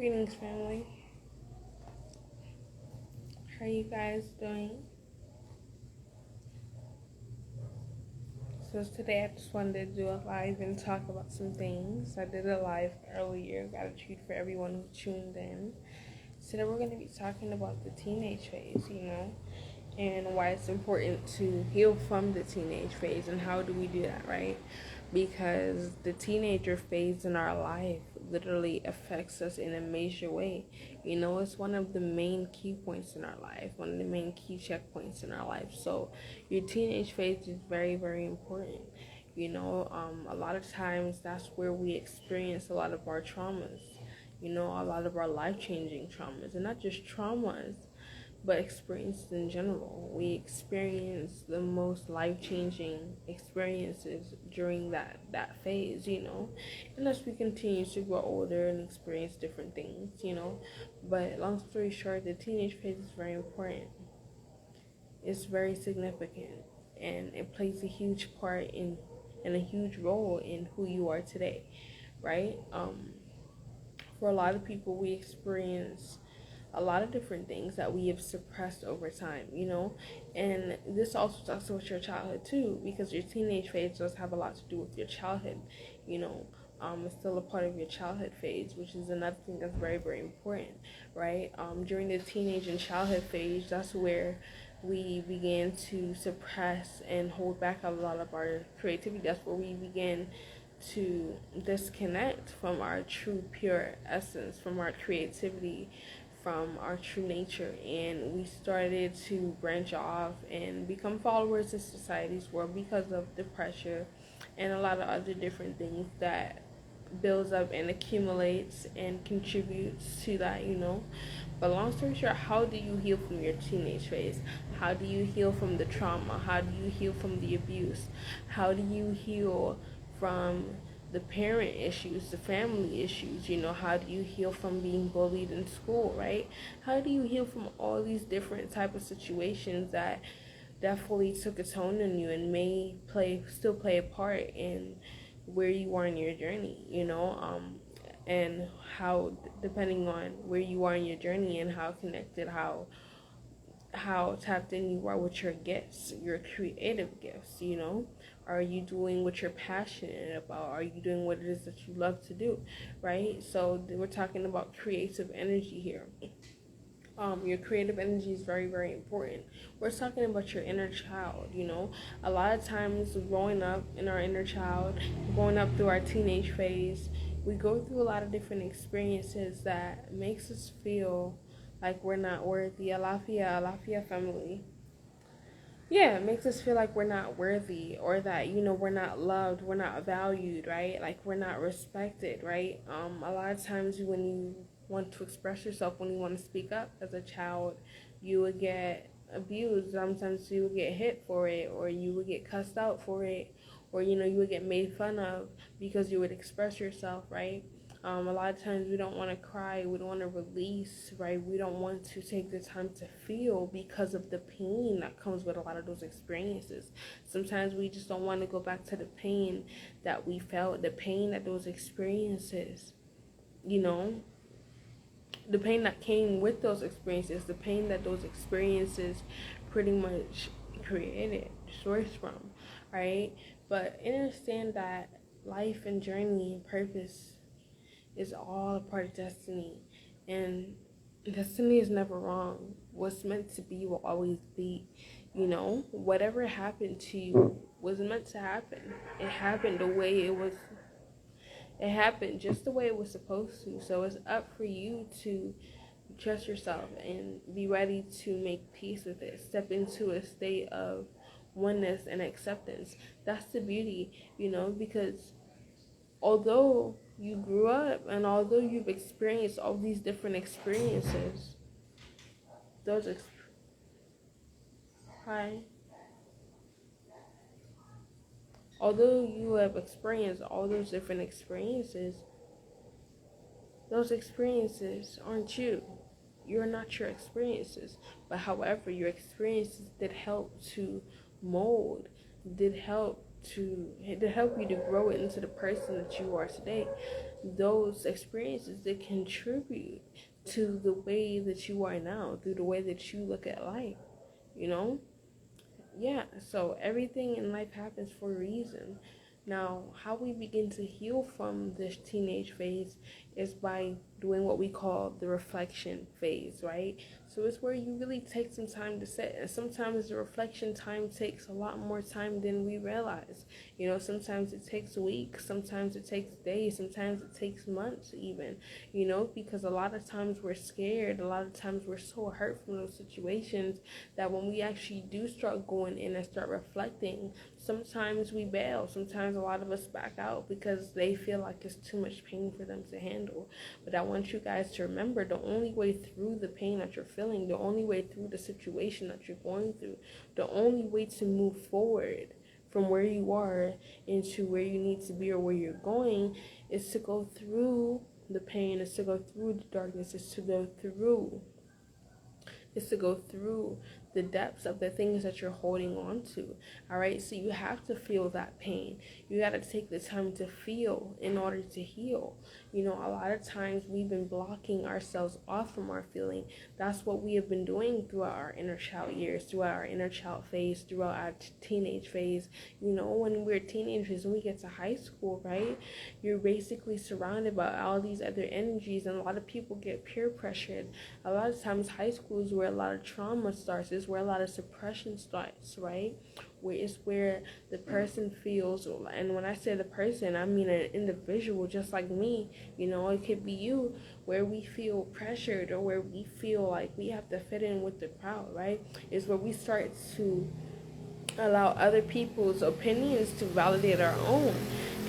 Greetings, family. How are you guys doing? So today I just wanted to do a live and talk about some things. I did a live earlier. Gratitude for everyone who tuned in. Today we're going to be talking about the teenage phase, and why it's important to heal from the teenage phase and how do we do that, right? Because the teenager phase in our life literally affects us in a major way. It's one of the main key points in our life, one of the main key checkpoints in our life. So your teenage phase is very, very important. A lot of times that's where we experience a lot of our traumas, a lot of our life-changing traumas, and not just traumas, but experiences in general. We experience the most life-changing experiences during that phase, and as we continue to grow older and experience different things. But long story short, the teenage phase is very important. It's very significant, and it plays a huge part in and a huge role in who you are today, right? For a lot of people, we experience a lot of different things that we have suppressed over time, and this also talks about your childhood too, because your teenage phase does have a lot to do with your childhood. It's still a part of your childhood phase, which is another thing that's very, very important, right? During the teenage and childhood phase, that's where we begin to suppress and hold back a lot of our creativity. That's where we begin to disconnect from our true pure essence, from our creativity, from our true nature, and we started to branch off and become followers of society's world because of the pressure and a lot of other different things that builds up and accumulates and contributes to that. But long story short, how do you heal from your teenage phase? How do you heal from the trauma? How do you heal from the abuse? How do you heal from the parent issues, the family issues? How do you heal from being bullied in school, right? How do you heal from all these different type of situations that definitely took a toll on you and may still play a part in where you are in your journey, and how, depending on where you are in your journey and how connected, how tapped in you are with your gifts, your creative gifts. Are you doing what you're passionate about? Are you doing what it is that you love to do, right? So we're talking about creative energy here. Your creative energy is very, very important. We're talking about your inner child. A lot of times growing up in our inner child, going up through our teenage phase, we go through a lot of different experiences that makes us feel like we're not worthy. Alafia family. Yeah, it makes us feel like we're not worthy, or that, we're not loved, we're not valued, right? Like we're not respected, right? A lot of times when you want to express yourself, when you want to speak up as a child, you would get abused. Sometimes you would get hit for it, or you would get cussed out for it, or you would get made fun of because you would express yourself, right? A lot of times we don't want to cry, we don't want to release, right? We don't want to take the time to feel because of the pain that comes with a lot of those experiences. Sometimes we just don't want to go back to the pain that we felt, the pain that those experiences, the pain that came with those experiences, the pain that those experiences pretty much created, sourced from, right? But understand that life and journey and purpose is all a part of destiny, and destiny is never wrong. What's meant to be will always be. Whatever happened to you was meant to happen. It happened the way it was. It happened just the way it was supposed to. So it's up for you to trust yourself and be ready to make peace with it. Step into a state of oneness and acceptance. That's the beauty, because although you grew up and although you've experienced all these different experiences, those hi, although you have experienced all those different experiences, those experiences aren't you. You're not your experiences. But however, your experiences did help to mold, did help you to grow into the person that you are today. those experiences that contribute to the way that you are now, through the way that you look at life, you know? Yeah, so everything in life happens for a reason. Now, how we begin to heal from this teenage phase is by doing what we call the reflection phase, right? So it's where you really take some time to sit, and sometimes the reflection time takes a lot more time than we realize. You know, sometimes it takes weeks, sometimes it takes days, sometimes it takes months even, you know, because a lot of times we're scared, a lot of times we're so hurt from those situations that when we actually do start going in and start reflecting, sometimes we bail. Sometimes a lot of us back out because they feel like it's too much pain for them to handle. But I want you guys to remember, the only way through the pain that you're feeling, the only way through the situation that you're going through, the only way to move forward from where you are into where you need to be or where you're going, is to go through the pain, is to go through the darkness, is to go through the depths of the things that you're holding on to. All right, so you have to feel that pain. You got to take the time to feel in order to heal. You know, a lot of times we've been blocking ourselves off from our feeling. That's what we have been doing throughout our inner child years, throughout our inner child phase, throughout our teenage phase. You know, when we're teenagers, when we get to high school, right, you're basically surrounded by all these other energies, and a lot of people get peer pressured. A lot of times high school is where a lot of trauma starts, is where a lot of suppression starts, right? Where it's where the person feels, and when I say the person, I mean an individual just like me. You know, it could be you, where we feel pressured or where we feel like we have to fit in with the crowd, right? Is where we start to allow other people's opinions to validate our own.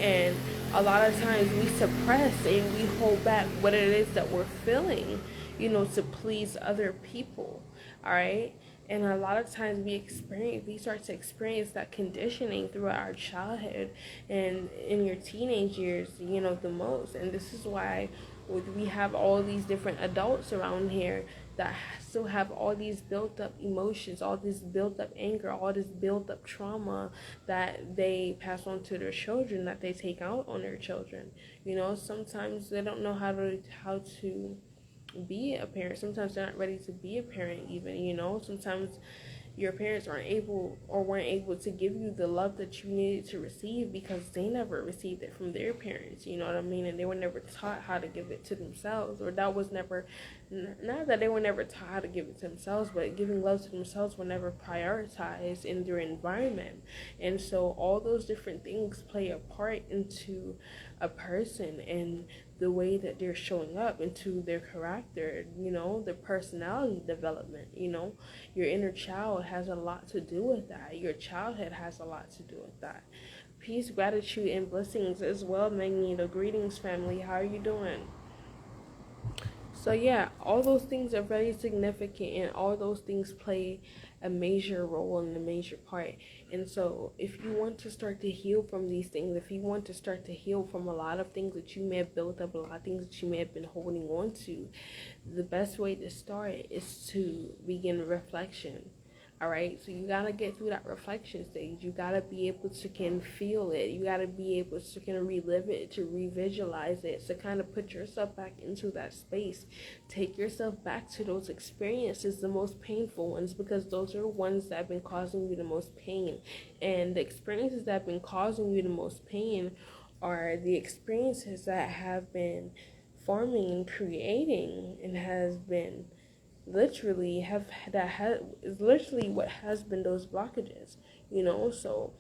And a lot of times we suppress and we hold back what it is that we're feeling, you know, to please other people. All right. And a lot of times we start to experience that conditioning throughout our childhood and in your teenage years, you know, the most. And this is why we have all these different adults around here that still have all these built up emotions, all this built up anger, all this built up trauma that they pass on to their children, that they take out on their children. You know, sometimes they don't know how to be a parent. Sometimes they're not ready to be a parent even, you know. Sometimes your parents aren't able or weren't able to give you the love that you needed to receive because they never received it from their parents, you know what I mean? And they were never taught how to give it to themselves, or that was never, not that they were never taught how to give it to themselves, but giving love to themselves were never prioritized in their environment. And so all those different things play a part into a person and the way that they're showing up, into their character, you know, their personality development. You know, your inner child has a lot to do with that. Your childhood has a lot to do with that. Peace, gratitude, and blessings as well, Magneto. Greetings, family. How are you doing? So yeah, all those things are very significant, and all those things play a major role and a major part. And so if you want to start to heal from these things, if you want to start to heal from a lot of things that you may have built up, a lot of things that you may have been holding on to, the best way to start is to begin reflection. All right, so you gotta get through that reflection stage. You gotta be able to can feel it. You gotta be able to can relive it, to revisualize it, to kind of put yourself back into that space. Take yourself back to those experiences, the most painful ones, because those are the ones that have been causing you the most pain. And the experiences that have been causing you the most pain are the experiences that have been forming and creating and has been literally have that has is literally what has been those blockages, you know. So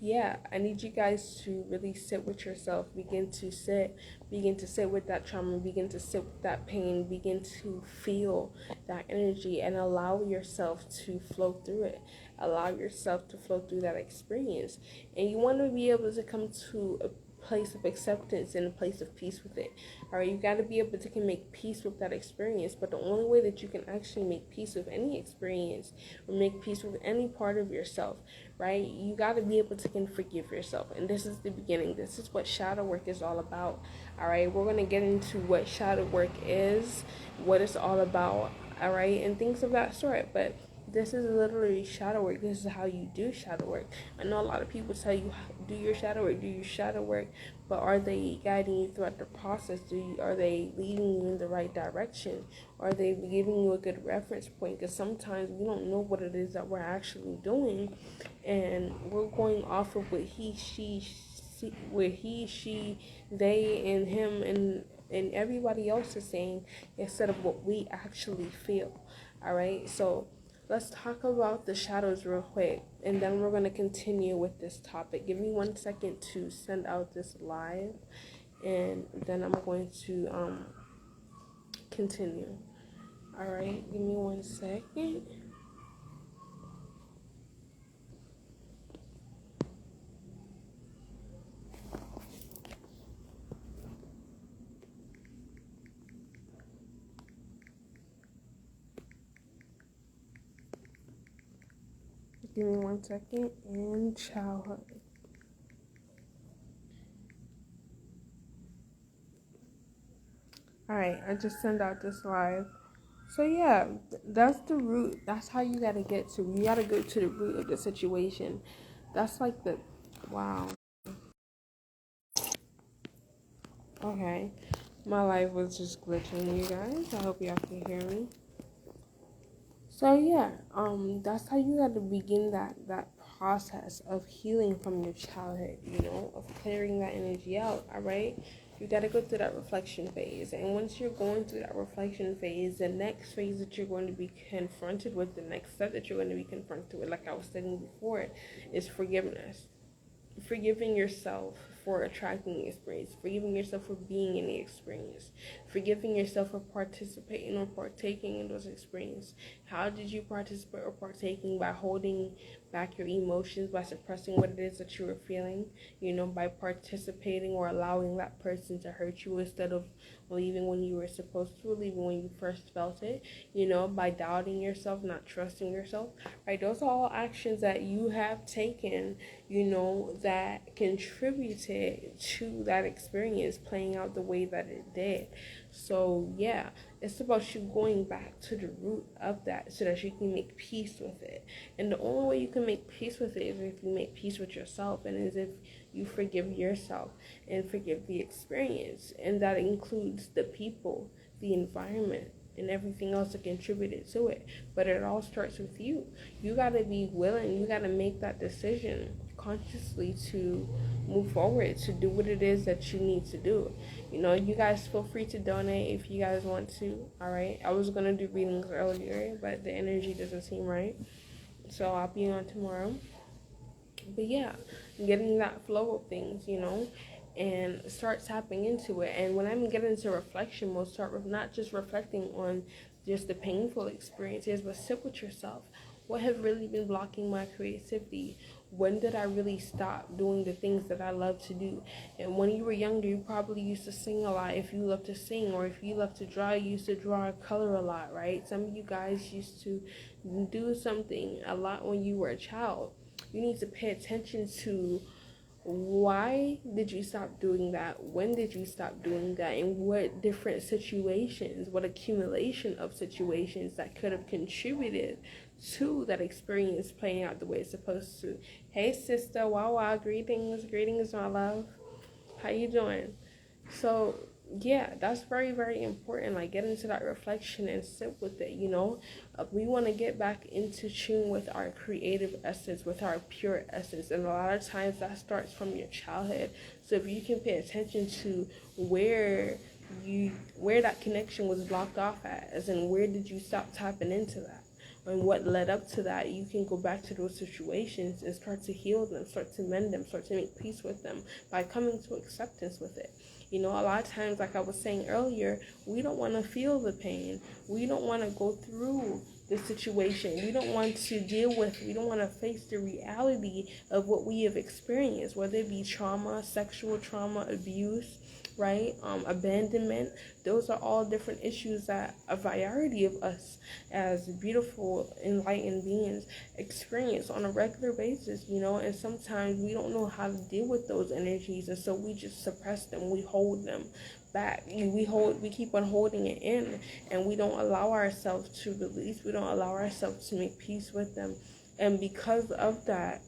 yeah, I need you guys to really sit with yourself, begin to sit with that trauma, begin to sit with that pain, begin to feel that energy, and allow yourself to flow through it. Allow yourself to flow through that experience. And you want to be able to come to a place of acceptance and a place of peace with it. All right, you got to be able to can make peace with that experience. But the only way that you can actually make peace with any experience or make peace with any part of yourself, right, you got to be able to can forgive yourself. And this is the beginning. This is what shadow work is all about. All right, we're going to get into what shadow work is, what it's all about, all right, and things of that sort. But this is literally shadow work. This is how you do shadow work. I know a lot of people tell you do your shadow work, do your shadow work, but are they guiding you throughout the process? Are they leading you in the right direction? Are they giving you a good reference point? Because sometimes we don't know what it is that we're actually doing, and we're going off of what he, she, they, and him, and everybody else is saying, instead of what we actually feel. All right, so let's talk about the shadows real quick, and then we're going to continue with this topic. Give me 1 second to send out this live, and then I'm going to continue. All right, give me 1 second. Give me 1 second, and childhood. All right, I just sent out this live. So yeah, that's the root. That's how you gotta get to. You gotta go to the root of the situation. That's like the, wow. Okay, my life was just glitching, you guys. I hope y'all can hear me. So yeah, that's how you got to begin that process of healing from your childhood. Of clearing that energy out. All right, you got to go through that reflection phase, and once you're going through that reflection phase, the next phase that you're going to be confronted with, the next step that you're going to be confronted with, like I was saying before, is forgiveness. Forgiving yourself for attracting the experience, forgiving yourself for being in the experience, forgiving yourself for participating or partaking in those experiences. How did you participate or partaking? By holding back your emotions, by suppressing what it is that you were feeling, by participating or allowing that person to hurt you instead of leaving when you were supposed to, leaving when you first felt it, by doubting yourself, not trusting yourself, right? Those are all actions that you have taken, that contributed to that experience playing out the way that it did. So yeah, it's about you going back to the root of that so that you can make peace with it. And the only way you can make peace with it is if you make peace with yourself, and is if you forgive yourself and forgive the experience. And that includes the people, the environment, and everything else that contributed to it. But it all starts with you. You got to be willing, you got to make that decision consciously to move forward, to do what it is that you need to do. You guys feel free to donate if you guys want to. All right, I was gonna do readings earlier, but the energy doesn't seem right, so I'll be on tomorrow. But yeah, getting that flow of things, and start tapping into it. And when I'm getting into reflection mode, not just reflecting on just the painful experiences, but sit with yourself. What have really been blocking my creativity? When did I really stop doing the things that I love to do? And when you were younger, you probably used to sing a lot if you love to sing, or if you love to draw, you used to draw or color a lot, right? Some of you guys used to do something a lot when you were a child. You need to pay attention to why did you stop doing that? When did you stop doing that? And what different situations, what accumulation of situations that could have contributed to that experience playing out the way it's supposed to. Hey sister, wow, greetings my love. How you doing? So yeah, that's very, very important. Like, get into that reflection and sit with it. We want to get back into tune with our creative essence, with our pure essence, and a lot of times that starts from your childhood. So if you can pay attention to where that connection was blocked off at, as in where did you stop tapping into that, and what led up to that, you can go back to those situations and start to heal them, start to mend them, start to make peace with them by coming to acceptance with it. A lot of times, like I was saying earlier, we don't want to feel the pain. We don't want to go through the situation. We don't want to face the reality of what we have experienced, whether it be trauma, sexual trauma, abuse, right? Abandonment. Those are all different issues that a variety of us as beautiful, enlightened beings experience on a regular basis, and sometimes we don't know how to deal with those energies, and so we just suppress them, we hold them back, we keep on holding it in, and we don't allow ourselves to release, we don't allow ourselves to make peace with them. And because of that,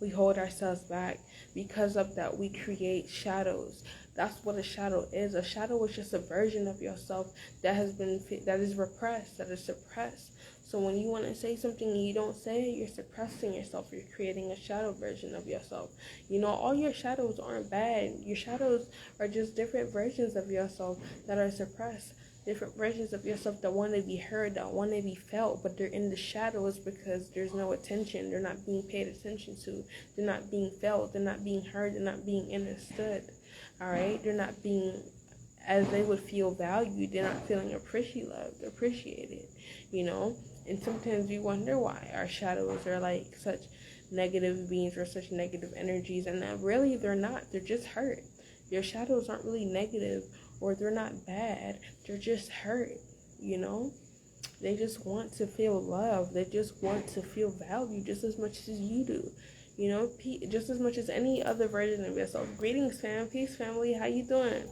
We hold ourselves back. Because of that, we create shadows. That's what a shadow is. A shadow is just a version of yourself that is repressed, that is suppressed. So when you want to say something and you don't say it, you're suppressing yourself. You're creating a shadow version of yourself. All your shadows aren't bad. Your shadows are just different versions of yourself that are suppressed. Different versions of yourself that want to be heard, that want to be felt, but they're in the shadows because there's no attention. They're not being paid attention to. They're not being felt. They're not being heard. They're not being understood. All right? They're not being as they would feel valued. They're not feeling appreciated, And sometimes we wonder why our shadows are like such negative beings or such negative energies, and that really they're not. They're just hurt. Your shadows aren't really negative, or they're not bad. They're just hurt, They just want to feel love. They just want to feel valued just as much as you do. Just as much as any other version of yourself. Greetings, fam. Peace, family. How you doing?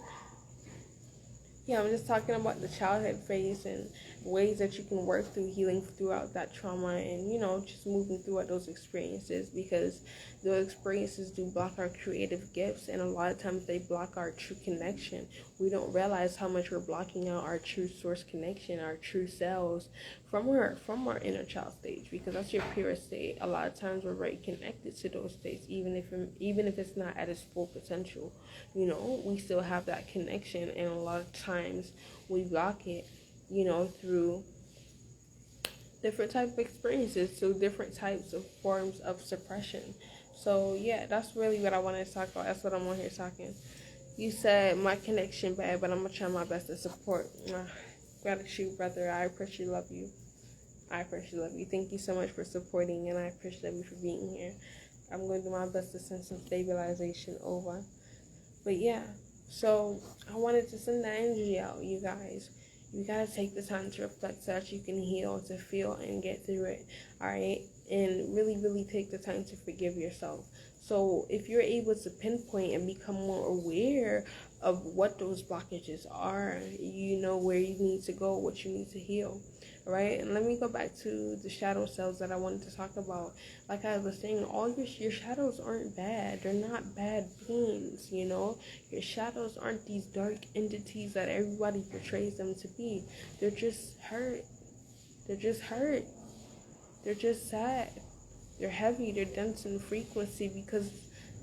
Yeah, I'm just talking about the childhood phase and ways that you can work through healing throughout that trauma and, just moving throughout those experiences, because those experiences do block our creative gifts, and a lot of times they block our true connection. We don't realize how much we're blocking out our true source connection, our true selves from our inner child stage, because that's your purest state. A lot of times we're very connected to those states, even if it's not at its full potential. We still have that connection, and a lot of times we block it, through different type of experiences, through different types of forms of suppression. So yeah, that's really what I wanted to talk about. That's what I'm on here talking. You said my connection bad, but I'm gonna try my best to support. Gratitude, brother. I appreciate love you. Thank you so much for supporting, and I appreciate you for being here. I'm going to do my best to send some stabilization over. But yeah, so I wanted to send that energy out, you guys. You gotta take the time to reflect so that you can heal, to feel, and get through it. Alright? And really, really take the time to forgive yourself. So if you're able to pinpoint and become more aware of what those blockages are, you know where you need to go, what you need to heal. Right? And let me go back to the shadow selves that I wanted to talk about. Like I was saying, all your shadows aren't bad. They're not bad beings, Your shadows aren't these dark entities that everybody portrays them to be. They're just hurt. They're just sad. They're heavy. They're dense in frequency because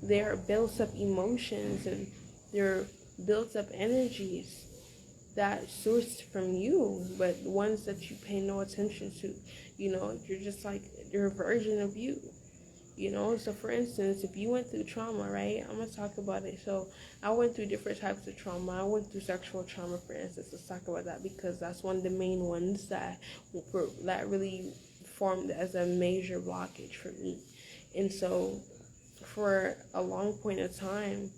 they're built up emotions and they're built up energies that sourced from you, but ones that you pay no attention to. You're just like, you're a version of you. So for instance, if you went through trauma, right? I'm gonna talk about it. So I went through different types of trauma. I went through sexual trauma, for instance. Let's talk about that, because that's one of the main ones that really formed as a major blockage for me. And so for a long point of time,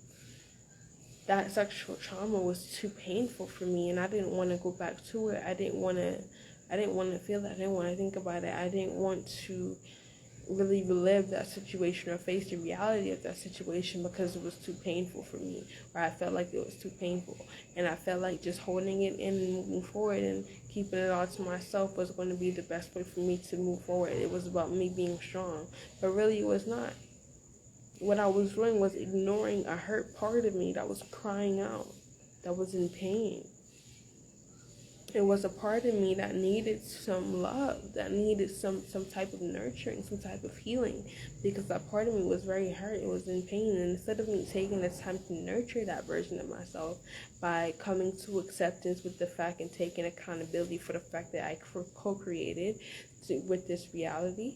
that sexual trauma was too painful for me, and I didn't want to go back to it. I didn't want to feel that. I didn't want to think about it. I didn't want to really relive that situation or face the reality of that situation because it was too painful for me, or I felt like it was too painful, and I felt like just holding it in and moving forward and keeping it all to myself was going to be the best way for me to move forward. It was about me being strong, but really it was not. What I was doing was ignoring a hurt part of me that was crying out, that was in pain. It was a part of me that needed some love, that needed some type of nurturing, some type of healing, because that part of me was very hurt. It was in pain, and instead of me taking the time to nurture that version of myself by coming to acceptance with the fact and taking accountability for the fact that I co-created with this reality,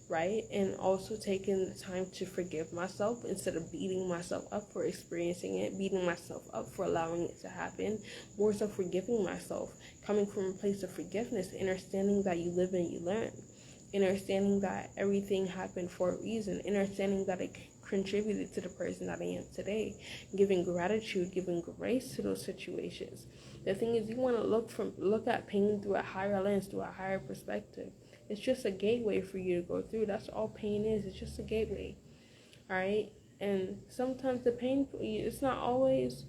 right? And also taking the time to forgive myself instead of beating myself up for experiencing it, beating myself up for allowing it to happen, more so forgiving myself, coming from a place of forgiveness, understanding that you live and you learn, understanding that everything happened for a reason, understanding that it contributed to the person that I am today, giving gratitude, giving grace to those situations. The thing is, you want to look at pain through a higher lens, through a higher perspective. It's just a gateway for you to go through. That's all pain is. It's just a gateway. All right? And sometimes the pain, it's not always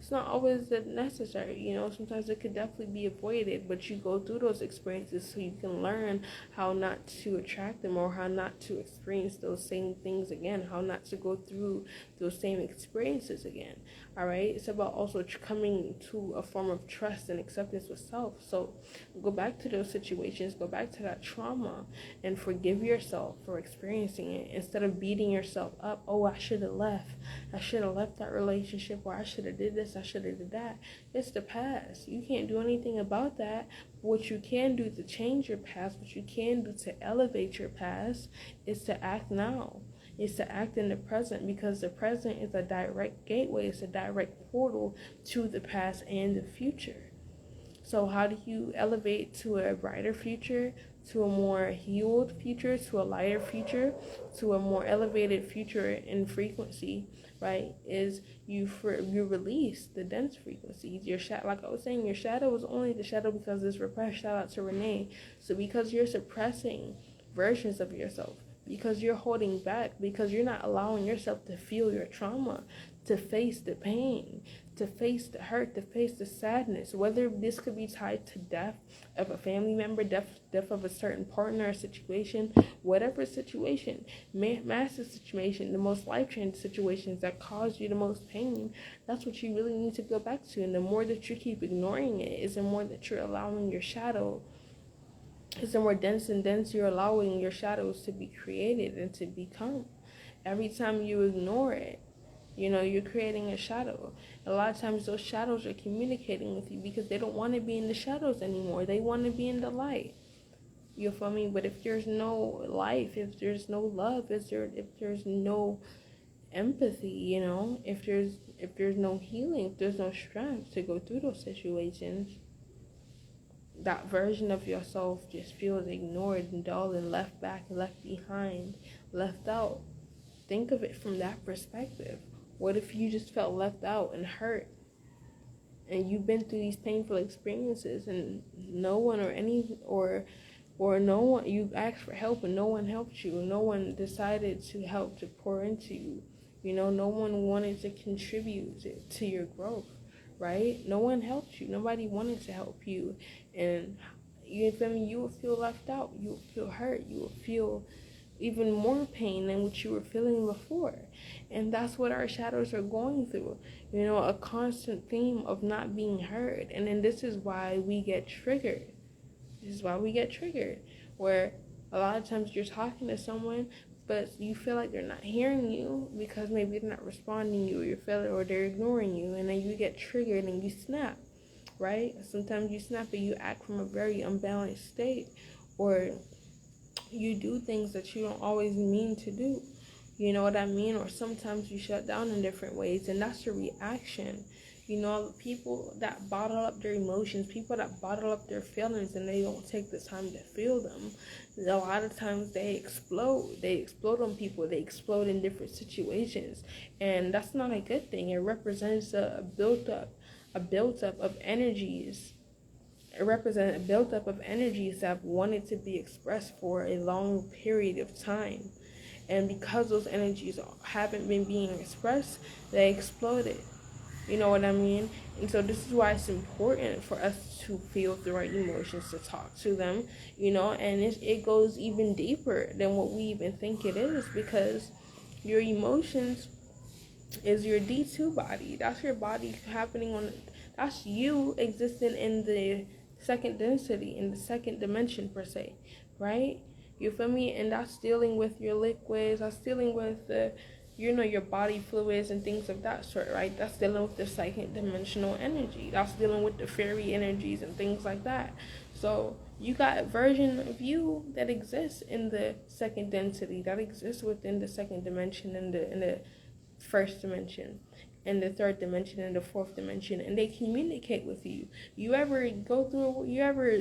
It's not always necessary, sometimes it could definitely be avoided, but you go through those experiences so you can learn how not to attract them, or how not to experience those same things again, how not to go through those same experiences again. All right, it's about also coming to a form of trust and acceptance with self. So go back to those situations, go back to that trauma, and forgive yourself for experiencing it, instead of beating yourself up. Oh, I should have left that relationship, or I should have did this, I should have did that. It's the past. You can't do anything about that. What you can do to change your past, what you can do to elevate your past, is to act now. Is to act in the present, because the present is a direct gateway, it's a direct portal to the past and the future. So how do you elevate to a brighter future, to a more healed future, to a lighter future, to a more elevated future in frequency, right? Is you release the dense frequencies. Your shadow, like I was saying, your shadow is only the shadow because it's repressed. Shout out to Renee. So because you're suppressing versions of yourself, because you're holding back, because you're not allowing yourself to feel your trauma, to face the pain, to face the hurt, to face the sadness, whether this could be tied to death of a family member, death of a certain partner or situation, whatever situation, massive situation, the most life-changing situations that cause you the most pain, that's what you really need to go back to. And the more that you keep ignoring it, is the more that you're allowing your shadow, it's the more dense and dense you're allowing your shadows to be created and to become. Every time you ignore it, you're creating a shadow. A lot of times those shadows are communicating with you because they don't want to be in the shadows anymore. They want to be in the light. You feel me? But if there's no life, if there's no love, if there's no empathy, if there's no healing, if there's no strength to go through those situations, that version of yourself just feels ignored and dull and left back, left behind, left out. Think of it from that perspective. What if you just felt left out and hurt, and you've been through these painful experiences, and no one or no one, you asked for help and no one helped you, no one decided to help, to pour into you, no one wanted to contribute to your growth, right? No one helped you, nobody wanted to help you, and you feel me, you will feel left out, you will feel hurt, you will feel even more pain than what you were feeling before. And that's what our shadows are going through, a constant theme of not being heard. And then this is why we get triggered. Where a lot of times you're talking to someone, but you feel like they're not hearing you because maybe they're not responding to you, or they're ignoring you, and then you get triggered and you snap, right? Sometimes you snap and you act from a very unbalanced state, or you do things that you don't always mean to do. You know what I mean? Or sometimes you shut down in different ways, and that's your reaction. People that bottle up their emotions, people that bottle up their feelings, and they don't take the time to feel them, a lot of times they explode. They explode on people. They explode in different situations, and that's not a good thing. It represents a built-up of energies. It represents a buildup of energies that have wanted to be expressed for a long period of time. And because those energies haven't been being expressed, they exploded. You know what I mean? And so this is why it's important for us to feel the right emotions, to talk to them, and it goes even deeper than what we even think it is, because your emotions is your D2 body. That's your body that's you existing in the second density, in the second dimension per se, right? You feel me? And that's dealing with your liquids, that's dealing with your body fluids and things of that sort, right? That's dealing with the second dimensional energy. That's dealing with the fairy energies and things like that. So you got a version of you that exists in the second density, that exists within the second dimension, in the first dimension, and the third dimension, and the fourth dimension, and they communicate with you. You ever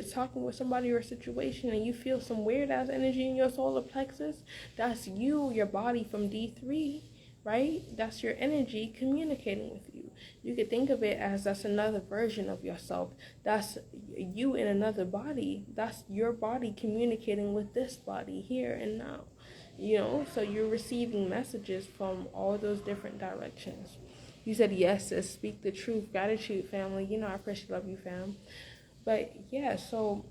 talking with somebody or a situation, and you feel some weird ass energy in your solar plexus? That's you, your body from D3, right? That's your energy communicating with you. You could think of it as that's another version of yourself. That's you in another body. That's your body communicating with this body here and now. So you're receiving messages from all those different directions. You said yes, sis. Speak the truth. Gratitude, family. I appreciate, love you, fam. But yeah, so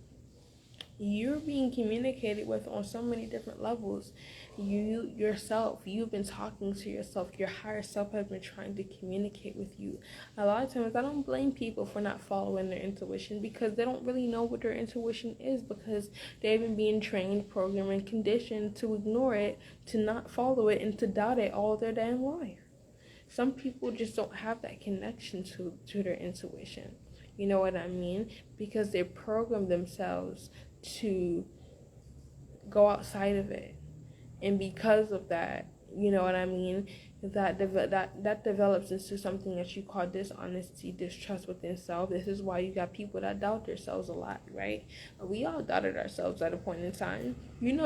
you're being communicated with on so many different levels. You yourself, you've been talking to yourself. Your higher self has been trying to communicate with you. A lot of times I don't blame people for not following their intuition, because they don't really know what their intuition is, because they've been being trained, programmed, and conditioned to ignore it, to not follow it, and to doubt it all their damn life. Some people just don't have that connection to their intuition. You know what I mean? Because they program themselves to go outside of it. And because of that, you know what I mean, that develops into something that you call dishonesty, distrust within self. This is why you got people that doubt themselves a lot, right? We all doubted ourselves at a point in time.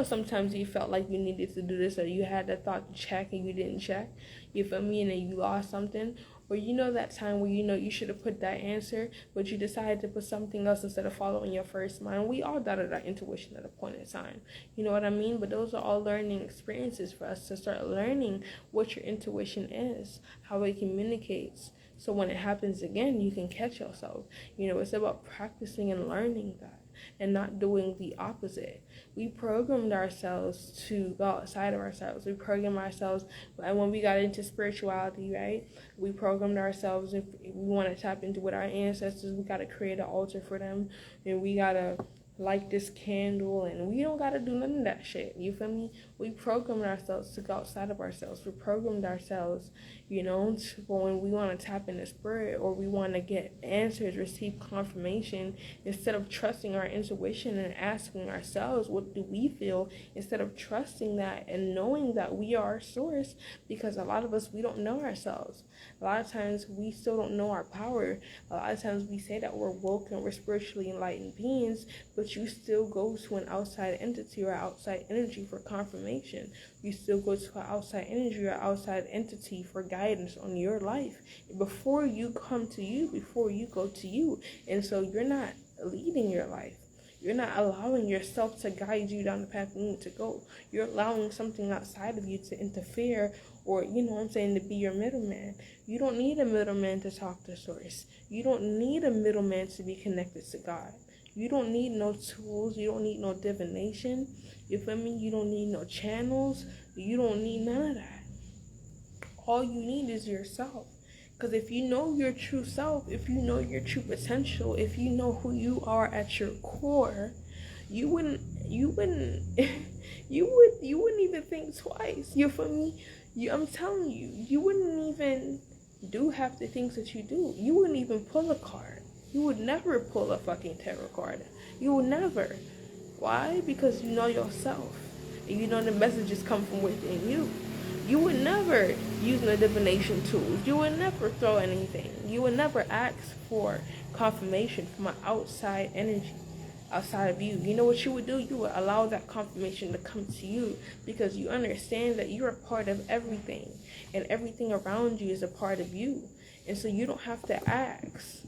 Sometimes you felt like you needed to do this, or you had the thought to check and you didn't check. You feel me? And then you lost something. Or that time where you should have put that answer, but you decided to put something else instead of following your first mind. We all doubted our intuition at a point in time. You know what I mean? But those are all learning experiences for us to start learning what your intuition is, how it communicates. So when it happens again, you can catch yourself. It's about practicing and learning that, and not doing the opposite. We programmed ourselves to go outside of ourselves. We programmed ourselves, and when we got into spirituality, right? We programmed ourselves, if we want to tap into with our ancestors, we got to create an altar for them, and we got to light this candle, and we don't got to do none of that shit. You feel me? We programmed ourselves to go outside of ourselves. We programmed ourselves, when we want to tap into spirit, or we want to get answers, receive confirmation, instead of trusting our intuition and asking ourselves, what do we feel, instead of trusting that and knowing that we are our source. Because a lot of us, we don't know ourselves. A lot of times we still don't know our power. A lot of times we say that we're woke and we're spiritually enlightened beings, but you still go to an outside entity or outside energy for confirmation. You still go to an outside energy or outside entity for guidance on your life before you come to you, before you go to you. And so you're not leading your life. You're not allowing yourself to guide you down the path you need to go. You're allowing something outside of you to interfere, or, to be your middleman. You don't need a middleman to talk to source. You don't need a middleman to be connected to God. You don't need no tools. You don't need no divination. You feel me? You don't need no channels. You don't need none of that. All you need is yourself. Because if you know your true self, if you know your true potential, if you know who you are at your core, you wouldn't you wouldn't even think twice. You feel me? I'm telling you, you wouldn't even do half the things that you do. You wouldn't even pull a card. You would never pull a fucking tarot card. You would never. Why? Because you know yourself. And you know the messages come from within you. You would never use no divination tools. You would never throw anything. You would never ask for confirmation from an outside energy, outside of you. You know what you would do? You would allow that confirmation to come to you, because you understand that you're a part of everything, and everything around you is a part of you. And so you don't have to ask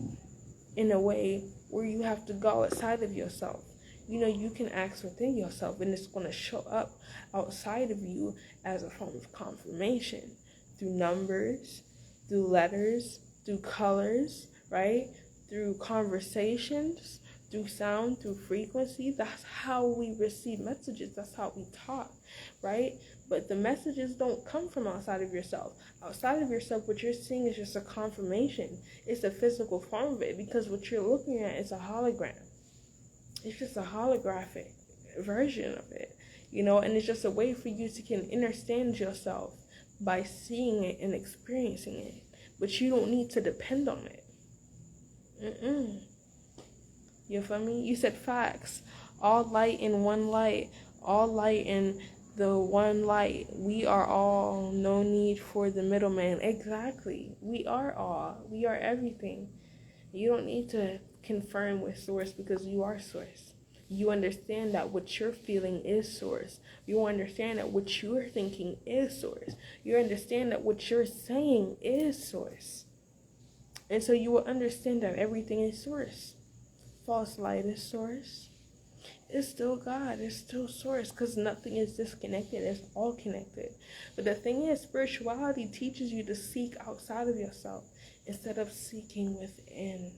in a way where you have to go outside of yourself. You can ask within yourself, and it's going to show up outside of you as a form of confirmation through numbers, through letters, through colors, right? Through conversations, through sound, through frequency. That's how we receive messages. That's how we talk, right? But the messages don't come from outside of yourself. Outside of yourself, what you're seeing is just a confirmation. It's a physical form of it, because what you're looking at is a hologram. It's just a holographic version of it, and it's just a way for you to can understand yourself by seeing it and experiencing it. But you don't need to depend on it. You feel me? You said facts. All light in one light. All light in the one light. We are all. No need for the middleman. Exactly. We are all. We are everything. You don't need to confirm with source, because you are source. You understand that what you're feeling is source. You understand that what you're thinking is source. You understand that what you're saying is source. And so you will understand that everything is source. False light is source. It's still God. It's still source, because nothing is disconnected. It's all connected. But the thing is, spirituality teaches you to seek outside of yourself instead of seeking within.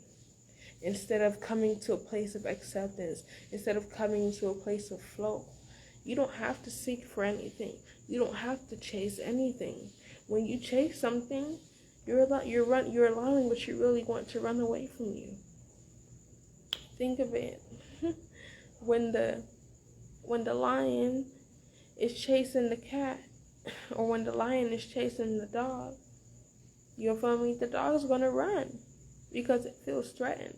Instead of coming to a place of acceptance, instead of coming to a place of flow. You don't have to seek for anything. You don't have to chase anything. When you chase something, you're allowing what you really want to run away from you. Think of it. when the lion is chasing the cat, or when the lion is chasing the dog, you feel me? The dog's gonna run because it feels threatened.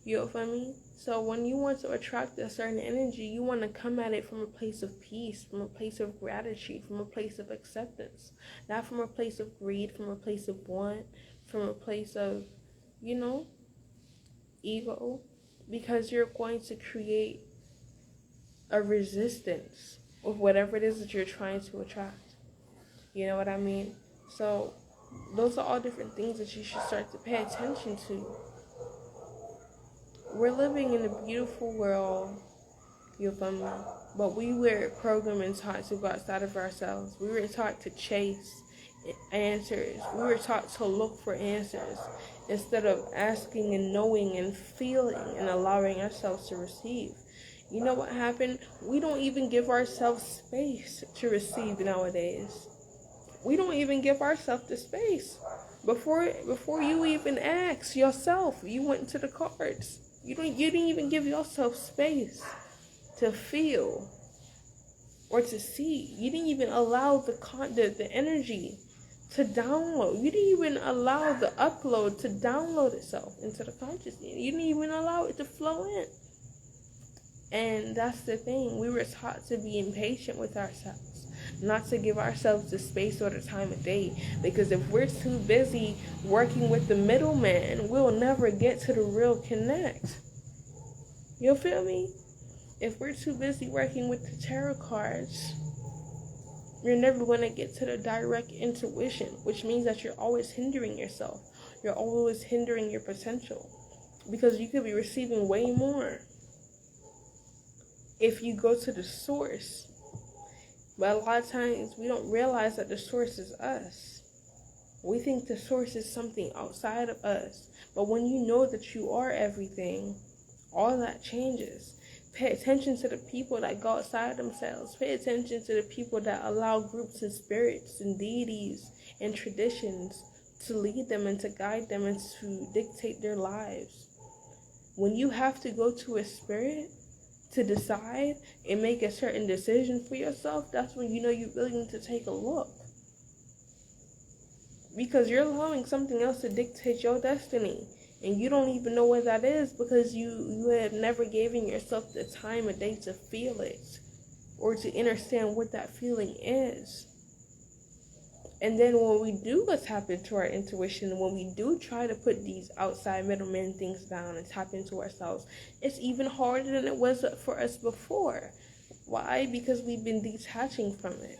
You feel me? So when you want to attract a certain energy, you want to come at it from a place of peace, from a place of gratitude, from a place of acceptance, not from a place of greed, from a place of want, from a place of, ego, because you're going to create a resistance of whatever it is that you're trying to attract. You know what I mean? So those are all different things that you should start to pay attention to. We're living in a beautiful world, you feel me? But we were programmed and taught to go outside of ourselves. We were taught to chase answers. We were taught to look for answers instead of asking and knowing and feeling and allowing ourselves to receive. You know what happened? We don't even give ourselves space to receive nowadays. We don't even give ourselves the space. Before you even ask yourself, you went to the cards. You didn't even give yourself space to feel or to see. You didn't even allow the energy to download. You didn't even allow the upload to download itself into the consciousness. You didn't even allow it to flow in. And that's the thing. We were taught to be impatient with ourselves, not to give ourselves the space or the time of day. Because if we're too busy working with the middleman, we'll never get to the real connect. You feel me? If we're too busy working with the tarot cards, you're never going to get to the direct intuition, which means that you're always hindering yourself. You're always hindering your potential, because you could be receiving way more if you go to the source. But a lot of times we don't realize that the source is us. We think the source is something outside of us. But when you know that you are everything, all that changes. Pay attention to the people that go outside themselves. Pay attention to the people that allow groups and spirits and deities and traditions to lead them and to guide them and to dictate their lives. When you have to go to a spirit to decide and make a certain decision for yourself, that's when you know you really need to take a look. Because you're allowing something else to dictate your destiny. And you don't even know what that is, because you have never given yourself the time of day to feel it or to understand what that feeling is. And then when we do tap into our intuition, when we do try to put these outside middlemen things down and tap into ourselves, it's even harder than it was for us before. Why? Because we've been detaching from it.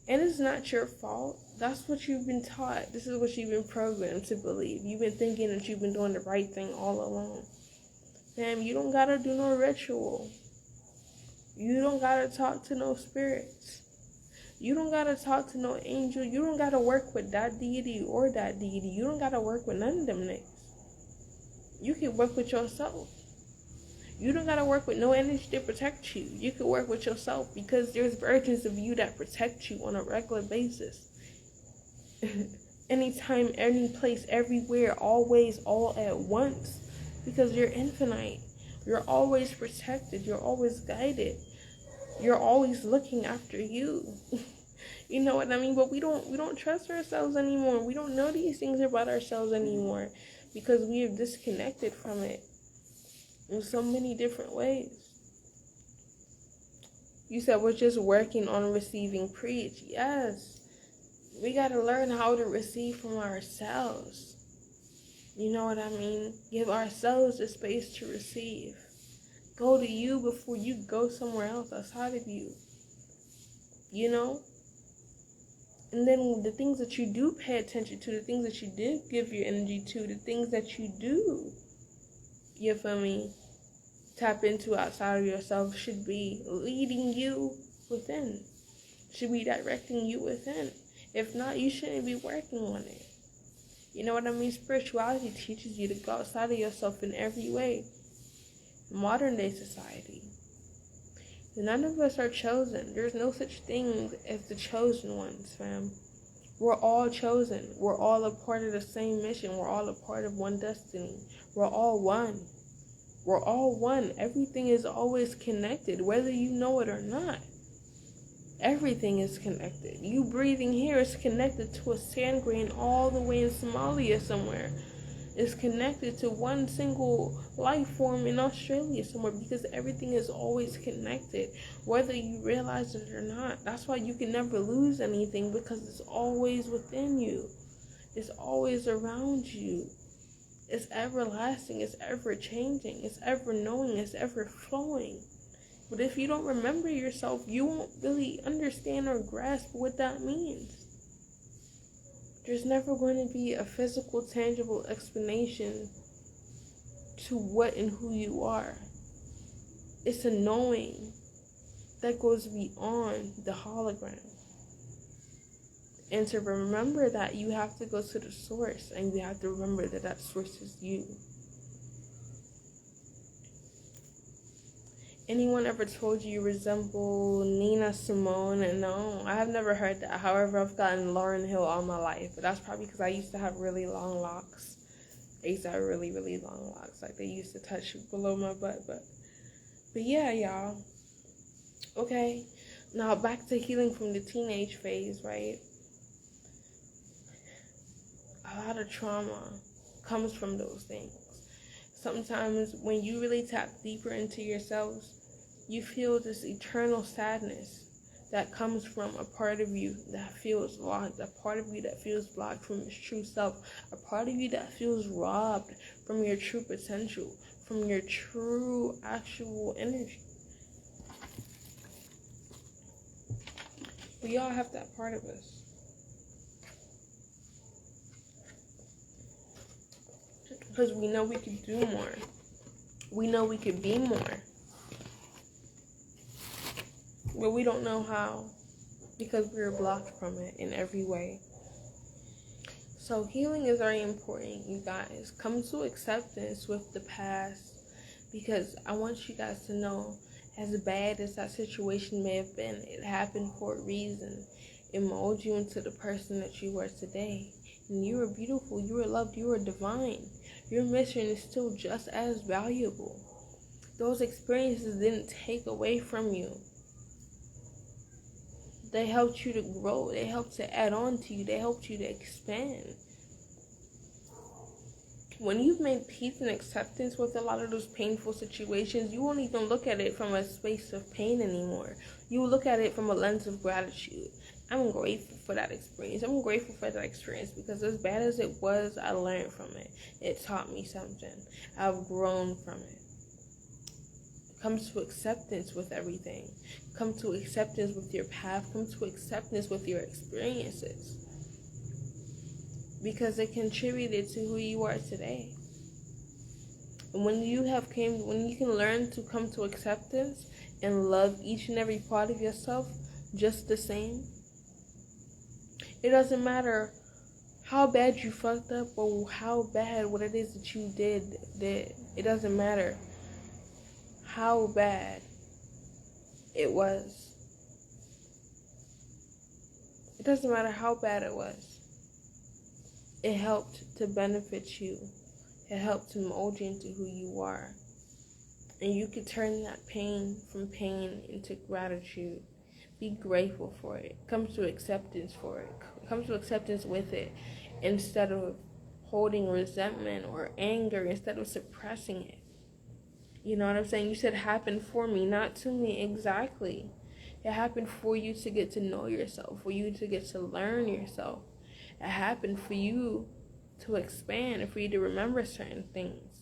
And it's not your fault. That's what you've been taught. This is what you've been programmed to believe. You've been thinking that you've been doing the right thing all along. Damn, you don't gotta do no ritual. You don't gotta talk to no spirits. You don't gotta talk to no angel. You don't gotta work with that deity or that deity. You don't gotta work with none of them niggas. You can work with yourself. You don't gotta work with no energy to protect you. You can work with yourself, because there's versions of you that protect you on a regular basis. Anytime, any place, everywhere, always, all at once. Because you're infinite. You're always protected. You're always guided. You're always looking after you. You know what I mean? But we don't trust ourselves anymore. We don't know these things about ourselves anymore, because we have disconnected from it in so many different ways. You said we're just working on receiving preach. Yes. We got to learn how to receive from ourselves. You know what I mean? Give ourselves the space to receive. Go to you before you go somewhere else outside of you. You know? And then the things that you do pay attention to, the things that you did give your energy to, the things that you do, you feel me, tap into outside of yourself should be leading you within, should be directing you within. If not, you shouldn't be working on it. You know what I mean? Spirituality teaches you to go outside of yourself in every way. Modern day society, none of us are chosen. There's no such thing as the chosen ones, fam. We're all chosen. We're all a part of the same mission. We're all a part of one destiny. We're all one. We're all one. Everything is always connected, whether you know it or not. Everything is connected. You breathing here is connected to a sand grain all the way in Somalia somewhere. It's connected to one single life form in Australia somewhere, because everything is always connected, whether you realize it or not. That's why you can never lose anything, because it's always within you. It's always around you. It's everlasting. It's ever changing. It's ever knowing. It's ever flowing. But if you don't remember yourself, you won't really understand or grasp what that means. There's never going to be a physical, tangible explanation to what and who you are. It's a knowing that goes beyond the hologram. And to remember that, you have to go to the source, and you have to remember that that source is you. Anyone ever told you resemble Nina Simone? And no, I have never heard that. However, I've gotten Lauryn Hill all my life. But that's probably because I used to have really long locks. I used to have really, really long locks. Like, they used to touch below my butt. But yeah, y'all. Okay. Now, back to healing from the teenage phase, right? A lot of trauma comes from those things. Sometimes when you really tap deeper into yourselves, you feel this eternal sadness that comes from a part of you that feels locked, a part of you that feels blocked from its true self, a part of you that feels robbed from your true potential, from your true actual energy. We all have that part of us. Because we know we could do more. We know we could be more. But we don't know how, because we're blocked from it in every way. So healing is very important, you guys. Come to acceptance with the past, because I want you guys to know, as bad as that situation may have been, it happened for a reason. It molded you into the person that you are today. And you are beautiful, you are loved, you are divine. Your mission is still just as valuable. Those experiences didn't take away from you. They helped you to grow. They helped to add on to you. They helped you to expand. When you've made peace and acceptance with a lot of those painful situations, you won't even look at it from a space of pain anymore. You will look at it from a lens of gratitude. I'm grateful for that experience. I'm grateful for that experience, because as bad as it was, I learned from it. It taught me something. I've grown from it. Come to acceptance with everything. Come to acceptance with your path. Come to acceptance with your experiences, because it contributed to who you are today. And when you can learn to come to acceptance and love each and every part of yourself just the same, it doesn't matter how bad you fucked up or how bad what it is that you did. It doesn't matter how bad it was. It doesn't matter how bad it was. It helped to benefit you. It helped to mold you into who you are. And you could turn that pain from pain into gratitude. Be grateful for it. Come to acceptance for it. Come to acceptance with it, instead of holding resentment or anger, instead of suppressing it. You know what I'm saying? You said happened for me, not to me. Exactly. It happened for you to get to know yourself, for you to get to learn yourself. It happened for you to expand and for you to remember certain things,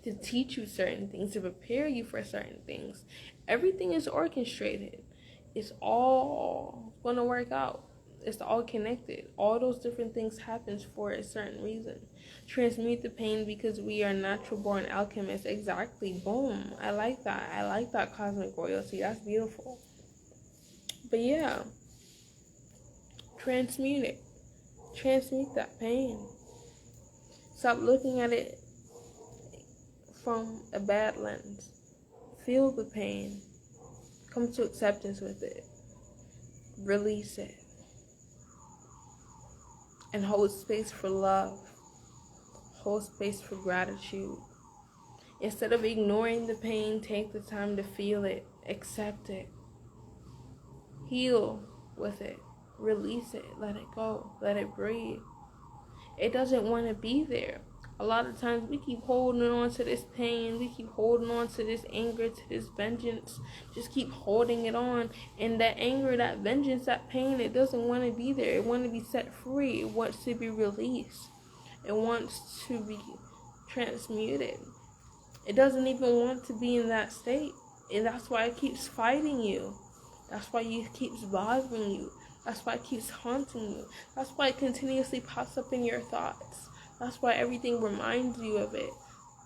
to teach you certain things, to prepare you for certain things. Everything is orchestrated. It's all going to work out. It's all connected. All those different things happens for a certain reason. Transmute the pain because we are natural born alchemists. Exactly. Boom. I like that. I like that cosmic royalty. That's beautiful. But yeah, transmute it. Transmute that pain. Stop looking at it from a bad lens. Feel the pain. Come to acceptance with it. Release it. And hold space for love. Hold space for gratitude. Instead of ignoring the pain, take the time to feel it. Accept it. Heal with it. Release it. Let it go. Let it breathe. It doesn't want to be there. A lot of times we keep holding on to this pain. We keep holding on to this anger, to this vengeance. Just keep holding it on. And that anger, that vengeance, that pain, it doesn't want to be there. It wants to be set free. It wants to be released. It wants to be transmuted. It doesn't even want to be in that state. And that's why it keeps fighting you. That's why it keeps bothering you. That's why it keeps haunting you. That's why it continuously pops up in your thoughts. That's why everything reminds you of it.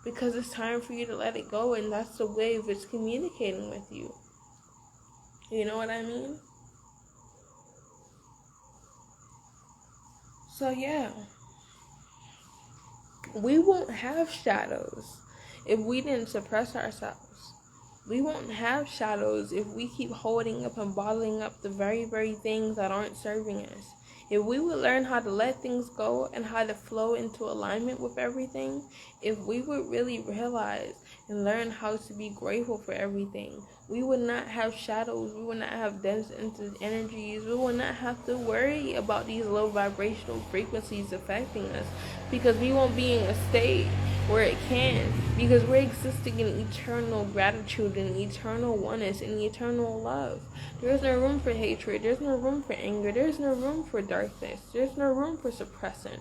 Because it's time for you to let it go, and that's the way it's communicating with you. You know what I mean? So yeah. We won't have shadows if we didn't suppress ourselves. We won't have shadows if we keep holding up and bottling up the very, very things that aren't serving us. If we would learn how to let things go and how to flow into alignment with everything, if we would really realize and learn how to be grateful for everything, we would not have shadows, we would not have dense energies, we would not have to worry about these low vibrational frequencies affecting us, because we won't be in a state where it can, because we're existing in eternal gratitude and eternal oneness and eternal love. There's no room for hatred, there's no room for anger, there's no room for darkness, there's no room for suppression.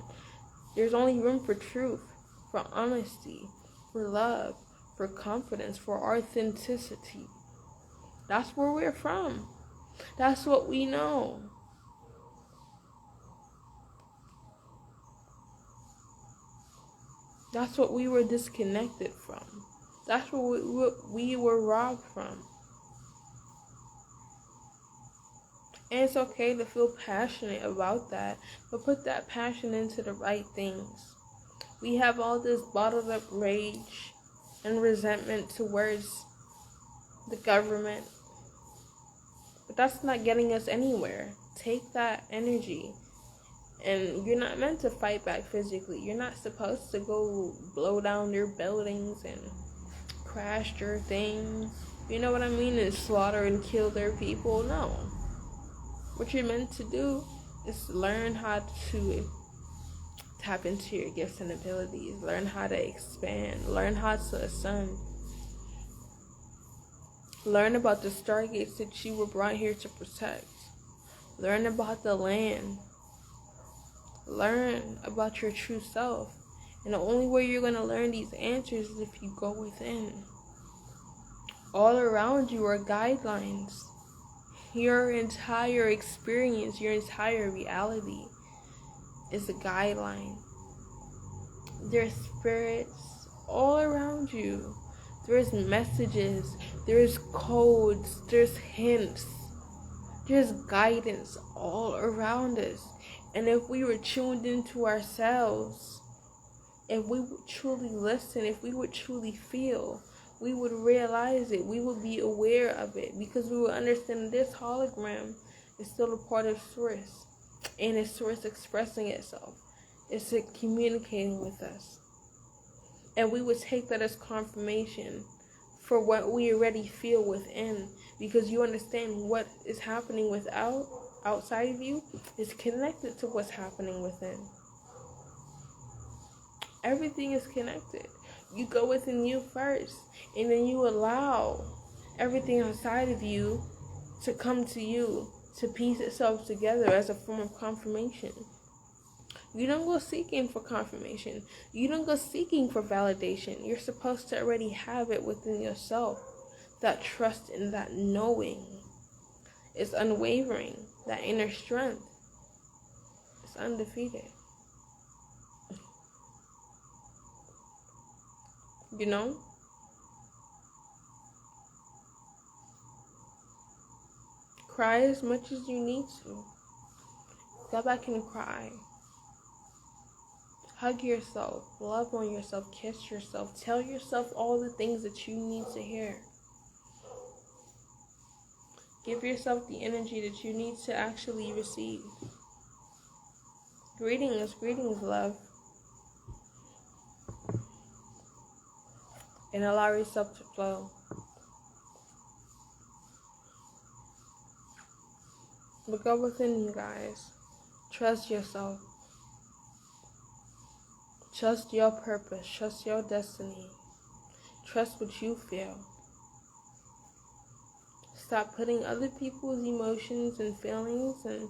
There's only room for truth, for honesty, for love, for confidence, for authenticity. That's where we're from. That's what we know. That's what we were disconnected from. That's what we were robbed from. And it's okay to feel passionate about that, but put that passion into the right things. We have all this bottled up rage and resentment towards the government, but that's not getting us anywhere. Take that energy. And you're not meant to fight back physically. You're not supposed to go blow down their buildings and crash their things. You know what I mean? And slaughter and kill their people. No. What you're meant to do is learn how to tap into your gifts and abilities. Learn how to expand. Learn how to ascend. Learn about the stargates that you were brought here to protect. Learn about the land. Learn about your true self. And the only way you're going to learn these answers is if you go within. All around you are guidelines. Your entire experience, your entire reality is a guideline. There's spirits all around you. There's messages. There's codes. There's hints. There's guidance all around us. And if we were tuned into ourselves, if we would truly listen, if we would truly feel, we would realize it. We would be aware of it, because we would understand this hologram is still a part of Source. And it's Source expressing itself. It's communicating with us. And we would take that as confirmation for what we already feel within, because you understand what is happening outside of you is connected to what's happening within. Everything is connected. You go within you first, and then you allow everything outside of you to come to you, to piece itself together as a form of confirmation. You don't go seeking for confirmation. You don't go seeking for validation. You're supposed to already have it within yourself. That trust and that knowing is unwavering. That inner strength. It's undefeated. You know? Cry as much as you need to. Go back and cry. Hug yourself. Love on yourself. Kiss yourself. Tell yourself all the things that you need to hear. Give yourself the energy that you need to actually receive. Greetings, love. And allow yourself to flow. But go within, you guys. Trust yourself. Trust your purpose. Trust your destiny. Trust what you feel. Stop putting other people's emotions and feelings and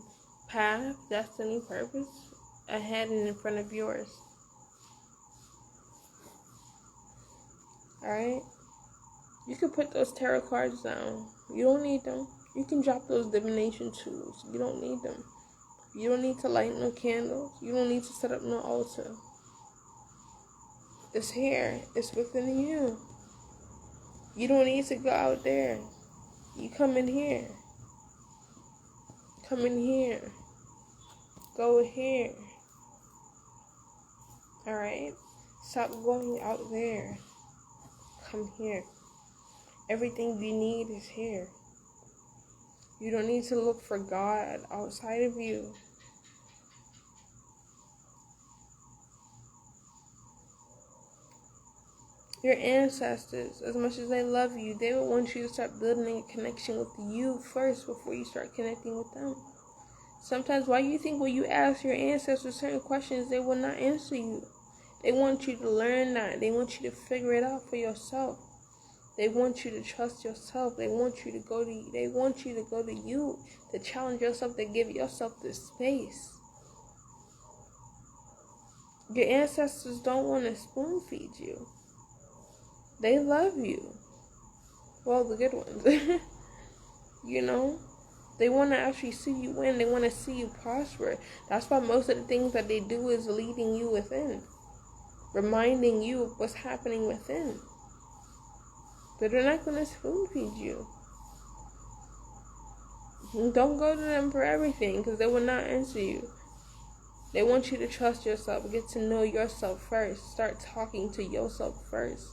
path, destiny, purpose ahead and in front of yours. Alright? You can put those tarot cards down. You don't need them. You can drop those divination tools. You don't need them. You don't need to light no candles. You don't need to set up no altar. It's here. It's within you. You don't need to go out there. You come in here. Come in here. Go here. Alright? Stop going out there. Come here. Everything you need is here. You don't need to look for God outside of you. Your ancestors, as much as they love you, they will want you to start building a connection with you first before you start connecting with them. Sometimes, why do you think when you ask your ancestors certain questions, they will not answer you? They want you to learn that. They want you to figure it out for yourself. They want you to trust yourself. They want you to go to you, to challenge yourself, to give yourself the space. Your ancestors don't want to spoon feed you. They love you. Well, the good ones. You know? They want to actually see you win. They want to see you prosper. That's why most of the things that they do is leading you within. Reminding you of what's happening within. But they're not going to spoon feed you. Don't go to them for everything, because they will not answer you. They want you to trust yourself. Get to know yourself first. Start talking to yourself first.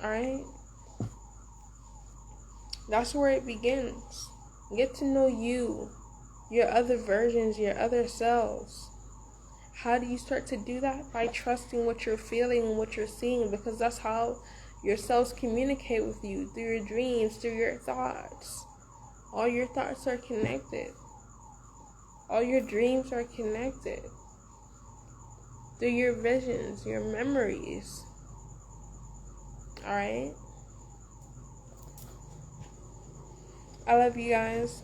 Alright? That's where it begins. Get to know you. Your other versions, your other selves. How do you start to do that? By trusting what you're feeling and what you're seeing, because that's how your selves communicate with you, through your dreams, through your thoughts. All your thoughts are connected. All your dreams are connected. Through your visions, your memories. Alright? I love you guys.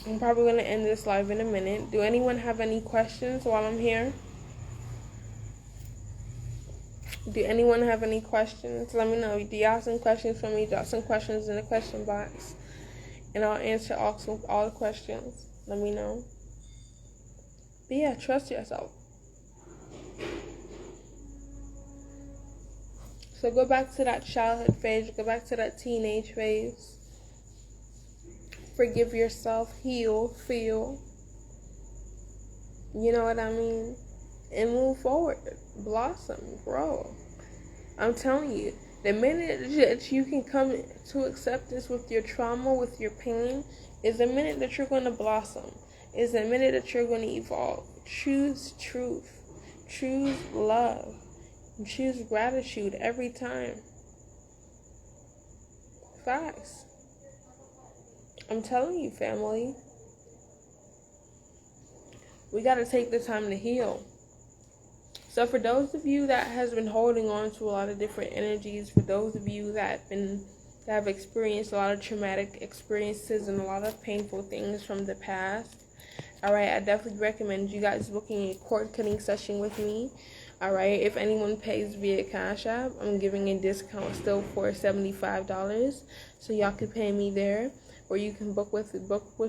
I'm probably going to end this live in a minute. Do anyone have any questions while I'm here? Do anyone have any questions? Let me know. Do y'all have some questions for me? Drop some questions in the question box. And I'll answer all the questions. Let me know. But yeah, trust yourself. So go back to that childhood phase. Go back to that teenage phase. Forgive yourself, heal, feel. You know what I mean? And move forward. Blossom, grow. I'm telling you, the minute that you can come to acceptance with your trauma, with your pain, is the minute that you're going to blossom. Is the minute that you're going to evolve. Choose truth. Choose love. And choose gratitude every time. Facts. I'm telling you, family. We got to take the time to heal. So for those of you that has been holding on to a lot of different energies, for those of you that have experienced a lot of traumatic experiences and a lot of painful things from the past, alright, I definitely recommend you guys booking a cord cutting session with me. Alright, if anyone pays via Cash App, I'm giving a discount still for $75. So y'all can pay me there. or you can book with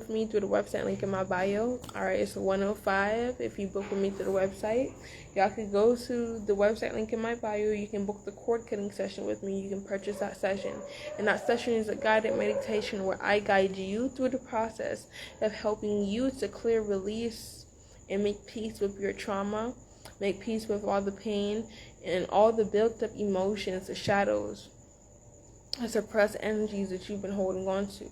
me through the website link in my bio. All right, it's 105 if you book with me through the website. Y'all can go to the website link in my bio. You can book the cord cutting session with me. You can purchase that session, and that session is a guided meditation where I guide you through the process of helping you to clear, release, and make peace with your trauma, make peace with all the pain and all the built up emotions, the shadows, the suppressed energies that you've been holding on to.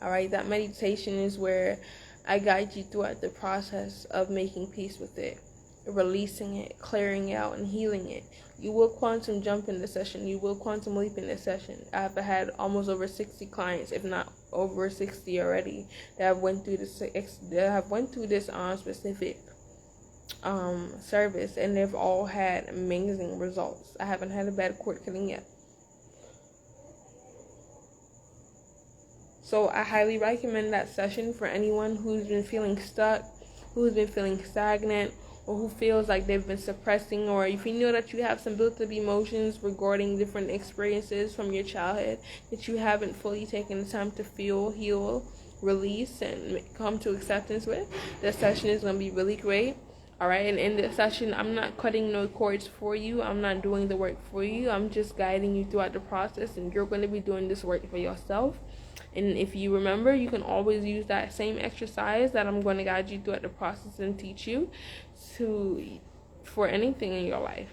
All right, that meditation is where I guide you throughout the process of making peace with it, releasing it, clearing it out, and healing it. You will quantum jump in this session. You will quantum leap in this session. I've had almost over 60 clients, if not over 60 already, that have went through this specific service, and they've all had amazing results. I haven't had a bad cord cutting yet. So I highly recommend that session for anyone who's been feeling stuck, who's been feeling stagnant, or who feels like they've been suppressing, or if you know that you have some built-up emotions regarding different experiences from your childhood that you haven't fully taken the time to feel, heal, release, and come to acceptance with, this session is going to be really great. All right, and in this session, I'm not cutting no cords for you. I'm not doing the work for you. I'm just guiding you throughout the process, and you're going to be doing this work for yourself. And if you remember, you can always use that same exercise that I'm going to guide you throughout the process and teach you for anything in your life.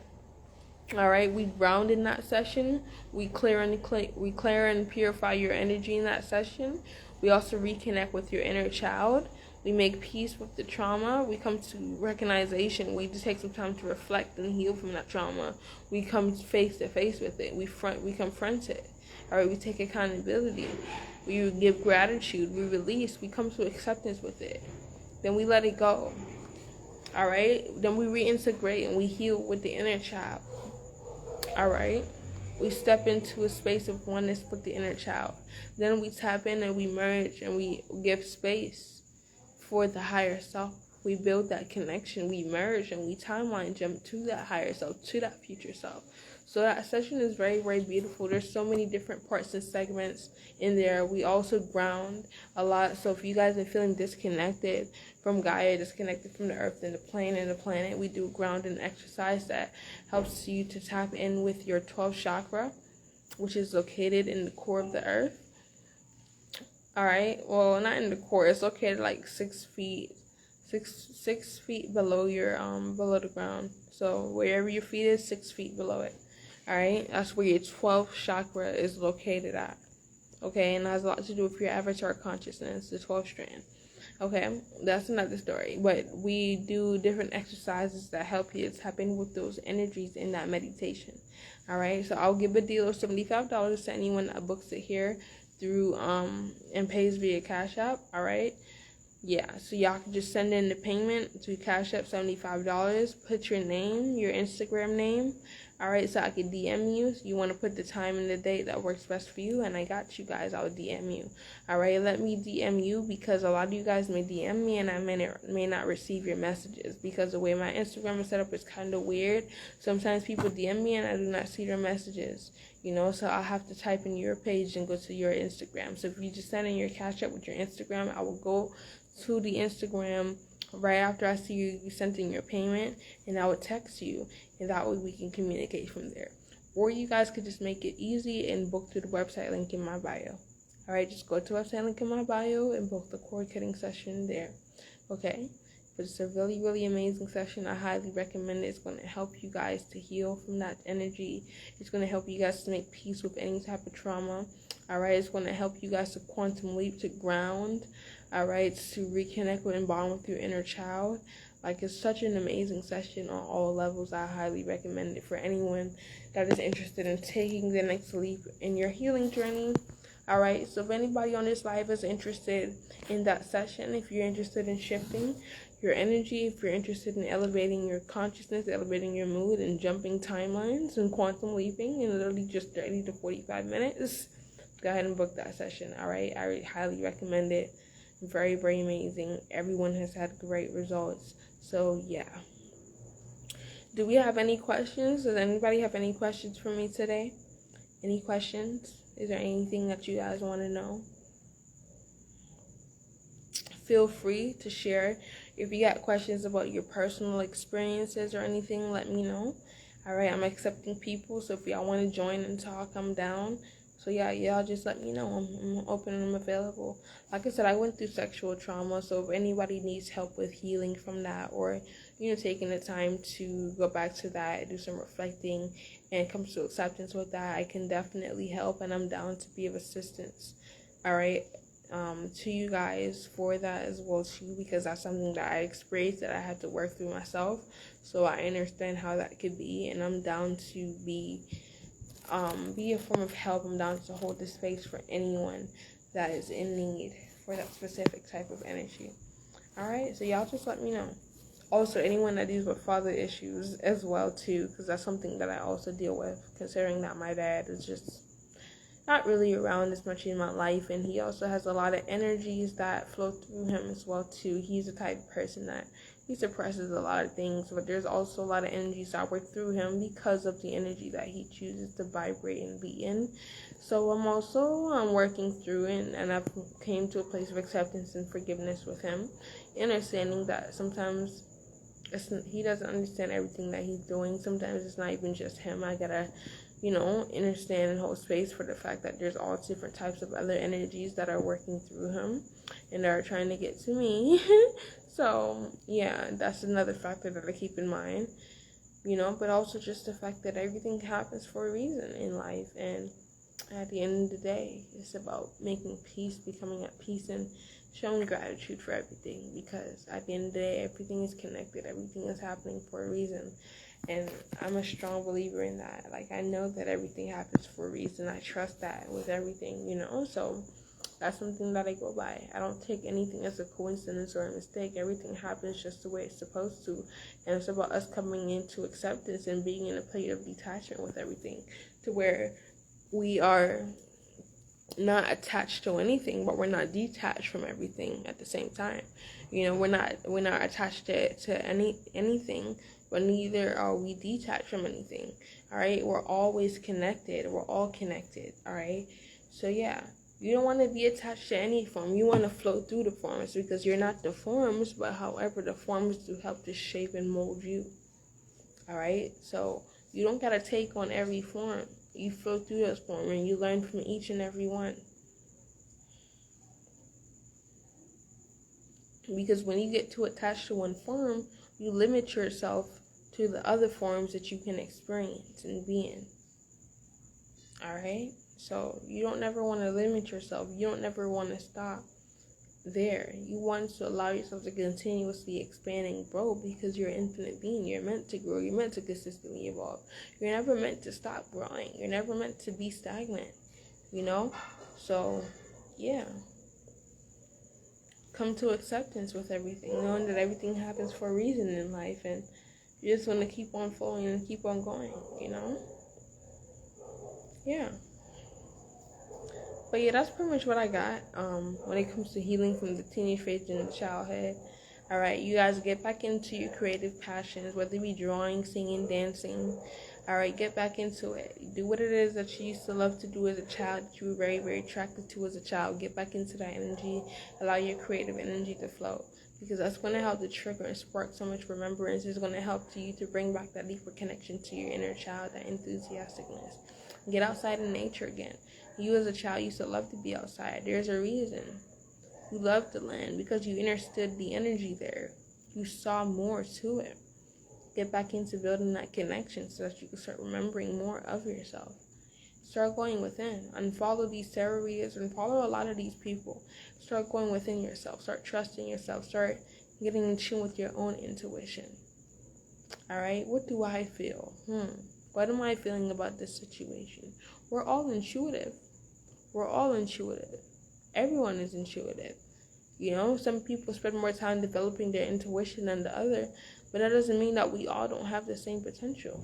All right, we ground in that session. We clear and purify your energy in that session. We also reconnect with your inner child. We make peace with the trauma. We come to recognition. We just take some time to reflect and heal from that trauma. We come face to face with it. We confront it. All right, we take accountability. We give gratitude. We release. We come to acceptance with it. Then we let it go. All right. Then we reintegrate and we heal with the inner child. All right. We step into a space of oneness with the inner child. Then we tap in and we merge and we give space for the higher self. We build that connection. We merge and we timeline jump to that higher self, to that future self. So that session is very, very beautiful. There's so many different parts and segments in there. We also ground a lot. So if you guys are feeling disconnected from Gaia, disconnected from the earth and the plane and the planet, we do ground an exercise that helps you to tap in with your 12th chakra, which is located in the core of the earth. All right. Well, not in the core. It's located like 6 feet below your below the ground. So wherever your feet is, 6 feet below it. All right, that's where your 12th chakra is located at. Okay, and that has a lot to do with your avatar consciousness, the 12th strand. Okay, that's another story. But we do different exercises that help you tap in with those energies in that meditation. All right, so I'll give a deal of $75 to anyone that books it here through and pays via Cash App. All right. Yeah, so y'all can just send in the payment to Cash App, $75. Put your name, your Instagram name, all right, so I can DM you. So you want to put the time and the date that works best for you, and I got you guys. I'll DM you. All right, let me DM you because a lot of you guys may DM me and I may not receive your messages because the way my Instagram is set up is kind of weird. Sometimes people DM me and I do not see their messages, you know, so I'll have to type in your page and go to your Instagram. So if you just send in your Cash App with your Instagram, I will go to the Instagram right after I see you sent in your payment, and I would text you, and that way we can communicate from there. Or you guys could just make it easy and book through the website link in my bio. All right, just go to the website link in my bio and book the cord cutting session there. Okay, but it's a really, really amazing session. I highly recommend it. It's going to help you guys to heal from that energy. It's going to help you guys to make peace with any type of trauma. All right, it's going to help you guys to quantum leap, to ground. All right, to reconnect with and bond with your inner child. Like, it's such an amazing session on all levels. I highly recommend it for anyone that is interested in taking the next leap in your healing journey. All right, so if anybody on this live is interested in that session, if you're interested in shifting your energy, if you're interested in elevating your consciousness, elevating your mood, and jumping timelines and quantum leaping in literally just 30 to 45 minutes, go ahead and book that session. All right, I really highly recommend it. Very, very amazing. Everyone has had great results. So yeah, do we have any questions? Does anybody have any questions for me today? Any questions? Is there anything that you guys want to know? feel free to share. If you got questions about your personal experiences or anything, let me know. All right, I'm accepting people, so if y'all want to join and talk, I'm down. So yeah, y'all just let me know. I'm open and I'm available. Like I said, I went through sexual trauma, so if anybody needs help with healing from that, or taking the time to go back to that, do some reflecting, and come to acceptance with that, I can definitely help, and I'm down to be of assistance. All right, to you guys for that as well too, because that's something that I experienced that I had to work through myself. So I understand how that could be, and I'm down to be a form of help. I'm down to hold the space for anyone that is in need for that specific type of energy. All right, so y'all just let me know. Also, anyone that deals with father issues as well too, because that's something that I also deal with, considering that my dad is just not really around as much in my life, and he also has a lot of energies that flow through him as well too. He's the type of person that he suppresses a lot of things, but there's also a lot of energies that work through him because of the energy that he chooses to vibrate and be in. So I'm also working through it, and I've came to a place of acceptance and forgiveness with him, understanding that sometimes he doesn't understand everything that he's doing. Sometimes it's not even just him. I gotta understand and hold space for the fact that there's all different types of other energies that are working through him and are trying to get to me. So, yeah, that's another factor that I keep in mind, but also just the fact that everything happens for a reason in life. And at the end of the day, it's about making peace, becoming at peace, and showing gratitude for everything, because at the end of the day, everything is connected. Everything is happening for a reason. And I'm a strong believer in that. Like, I know that everything happens for a reason. I trust that with everything, So that's something that I go by. I don't take anything as a coincidence or a mistake. Everything happens just the way it's supposed to. And it's about us coming into acceptance and being in a place of detachment with everything, to where we are not attached to anything, but we're not detached from everything at the same time. We're not attached to anything, but neither are we detached from anything. All right, we're always connected. We're all connected. All right, so yeah, you don't want to be attached to any form. You want to float through the forms, because you're not the forms, but however the forms do help to shape and mold you. All right, so you don't gotta take on every form. You float through those forms and you learn from each and every one. Because when you get too attached to one form, you limit yourself to the other forms that you can experience and be in. Alright? So you don't never want to limit yourself. You don't never want to stop there. You want to allow yourself to continuously expand and grow, because you're an infinite being. You're meant to grow. You're meant to consistently evolve. You're never meant to stop growing. You're never meant to be stagnant. So yeah, come to acceptance with everything, knowing that everything happens for a reason in life, and you just want to keep on flowing and keep on going. Yeah. But yeah, that's pretty much what I got when it comes to healing from the teenage phase and childhood. All right, you guys get back into your creative passions, whether it be drawing, singing, dancing. All right, get back into it. Do what it is that you used to love to do as a child, that you were very, very attracted to as a child. Get back into that energy. Allow your creative energy to flow, because that's going to help to trigger and spark so much remembrance. It's going to help you to bring back that deeper connection to your inner child, that enthusiasticness. Get outside in nature again. You as a child used to love to be outside. There's a reason. You loved the land because you understood the energy there. You saw more to it. Get back into building that connection so that you can start remembering more of yourself. Start going within. Unfollow these tarot readers and follow a lot of these people. Start going within yourself. Start trusting yourself. Start getting in tune with your own intuition. Alright? What do I feel? What am I feeling about this situation? We're all intuitive. We're all intuitive. Everyone is intuitive. Some people spend more time developing their intuition than the other, but that doesn't mean that we all don't have the same potential.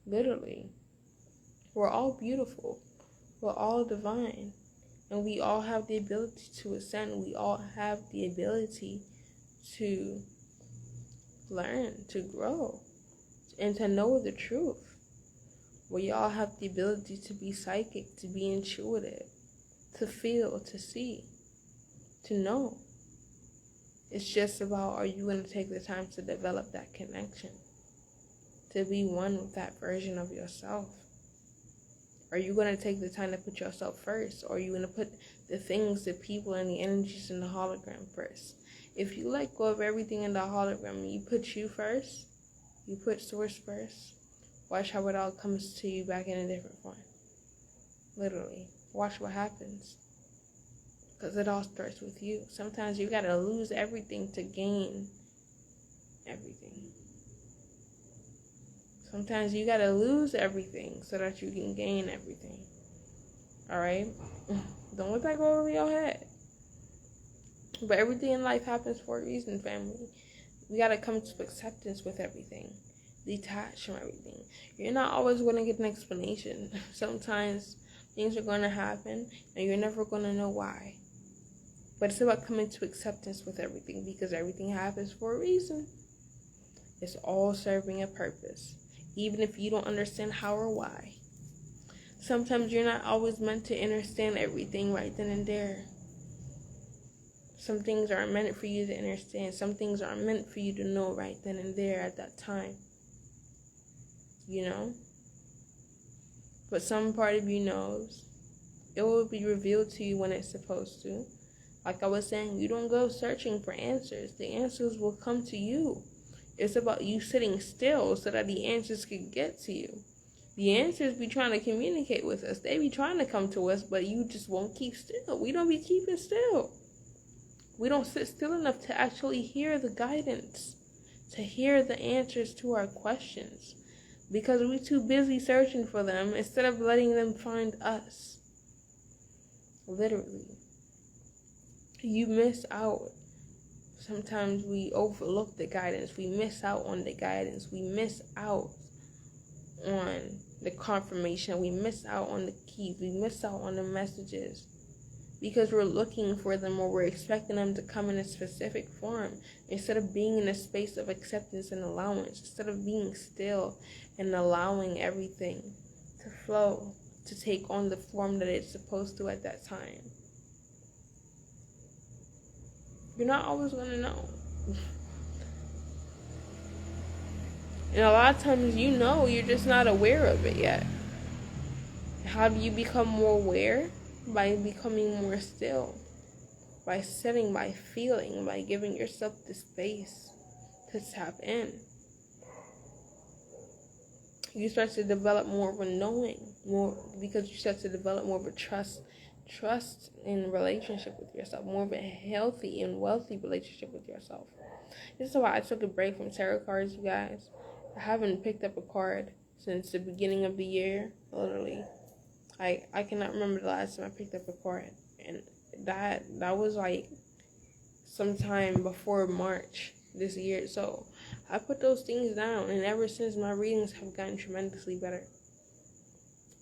Literally. We're all beautiful. We're all divine. And we all have the ability to ascend. We all have the ability to learn, to grow, and to know the truth. We all have the ability to be psychic, to be intuitive, to feel, to see, to know. It's just about, are you going to take the time to develop that connection? To be one with that version of yourself? Are you going to take the time to put yourself first? Or are you going to put the things, the people, and the energies in the hologram first? If you let go of everything in the hologram and you put you first, you put source first, watch how it all comes to you back in a different form. Literally. Watch what happens. Because it all starts with you. Sometimes you got to lose everything to gain everything. Sometimes you got to lose everything so that you can gain everything. Alright? Don't let that go over your head. But everything in life happens for a reason, family. We got to come to acceptance with everything. Detach from everything. You're not always going to get an explanation. Sometimes things are going to happen and you're never going to know why. But it's about coming to acceptance with everything, because everything happens for a reason. It's all serving a purpose, even if you don't understand how or why. Sometimes you're not always meant to understand everything right then and there. Some things aren't meant for you to understand. Some things aren't meant for you to know right then and there at that time. You know? But some part of you knows. It will be revealed to you when it's supposed to. Like I was saying, you don't go searching for answers. The answers will come to you. It's about you sitting still so that the answers can get to you. The answers be trying to communicate with us. They be trying to come to us, but you just won't keep still. We don't be keeping still. We don't sit still enough to actually hear the guidance, to hear the answers to our questions, because we're too busy searching for them instead of letting them find us. Literally. You miss out. Sometimes we overlook the guidance. We miss out on the guidance. We miss out on the confirmation. We miss out on the keys. We miss out on the messages because we're looking for them, or we're expecting them to come in a specific form instead of being in a space of acceptance and allowance, instead of being still and allowing everything to flow, to take on the form that it's supposed to at that time. You're not always going to know. And a lot of times you know, you're just not aware of it yet. How do you become more aware? By becoming more still. By sitting, by feeling, by giving yourself the space to tap in. You start to develop more of a knowing, because you start to develop more of a trust in relationship with yourself, more of a healthy and wealthy relationship with yourself. This is why I took a break from tarot cards, you guys. I haven't picked up a card since the beginning of the year, literally. I cannot remember the last time I picked up a card, and that was like sometime before March this year. So I put those things down, and ever since, my readings have gotten tremendously better.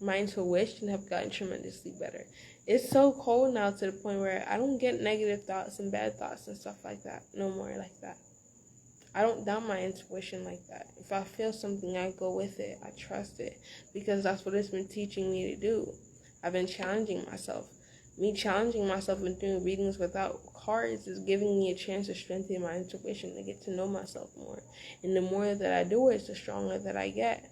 My intuition have gotten tremendously better. It's so cold now to the point where I don't get negative thoughts and bad thoughts and stuff like that no more like that. I don't doubt my intuition like that. If I feel something, I go with it. I trust it, because that's what it's been teaching me to do. I've been challenging myself. Me challenging myself and doing readings without cards is giving me a chance to strengthen my intuition, to get to know myself more. And the more that I do it, the stronger that I get.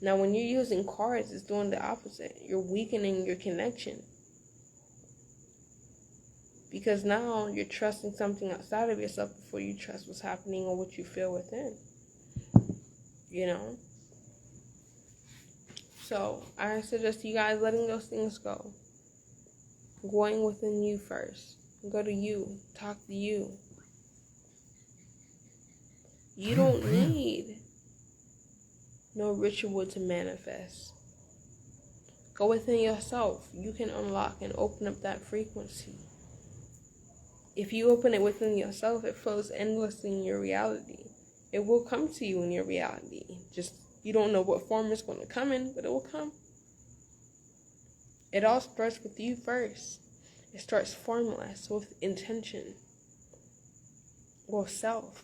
Now, when you're using cards, it's doing the opposite. You're weakening your connection. Because now you're trusting something outside of yourself before you trust what's happening or what you feel within. You know? So, I suggest you guys letting those things go. Going within you first. Go to you. Talk to you. You don't need no ritual to manifest. Go within yourself. You can unlock and open up that frequency. If you open it within yourself, it flows endlessly in your reality. It will come to you in your reality. Just, you don't know what form it's going to come in, but it will come. It all starts with you first. It starts formless, with intention, with self.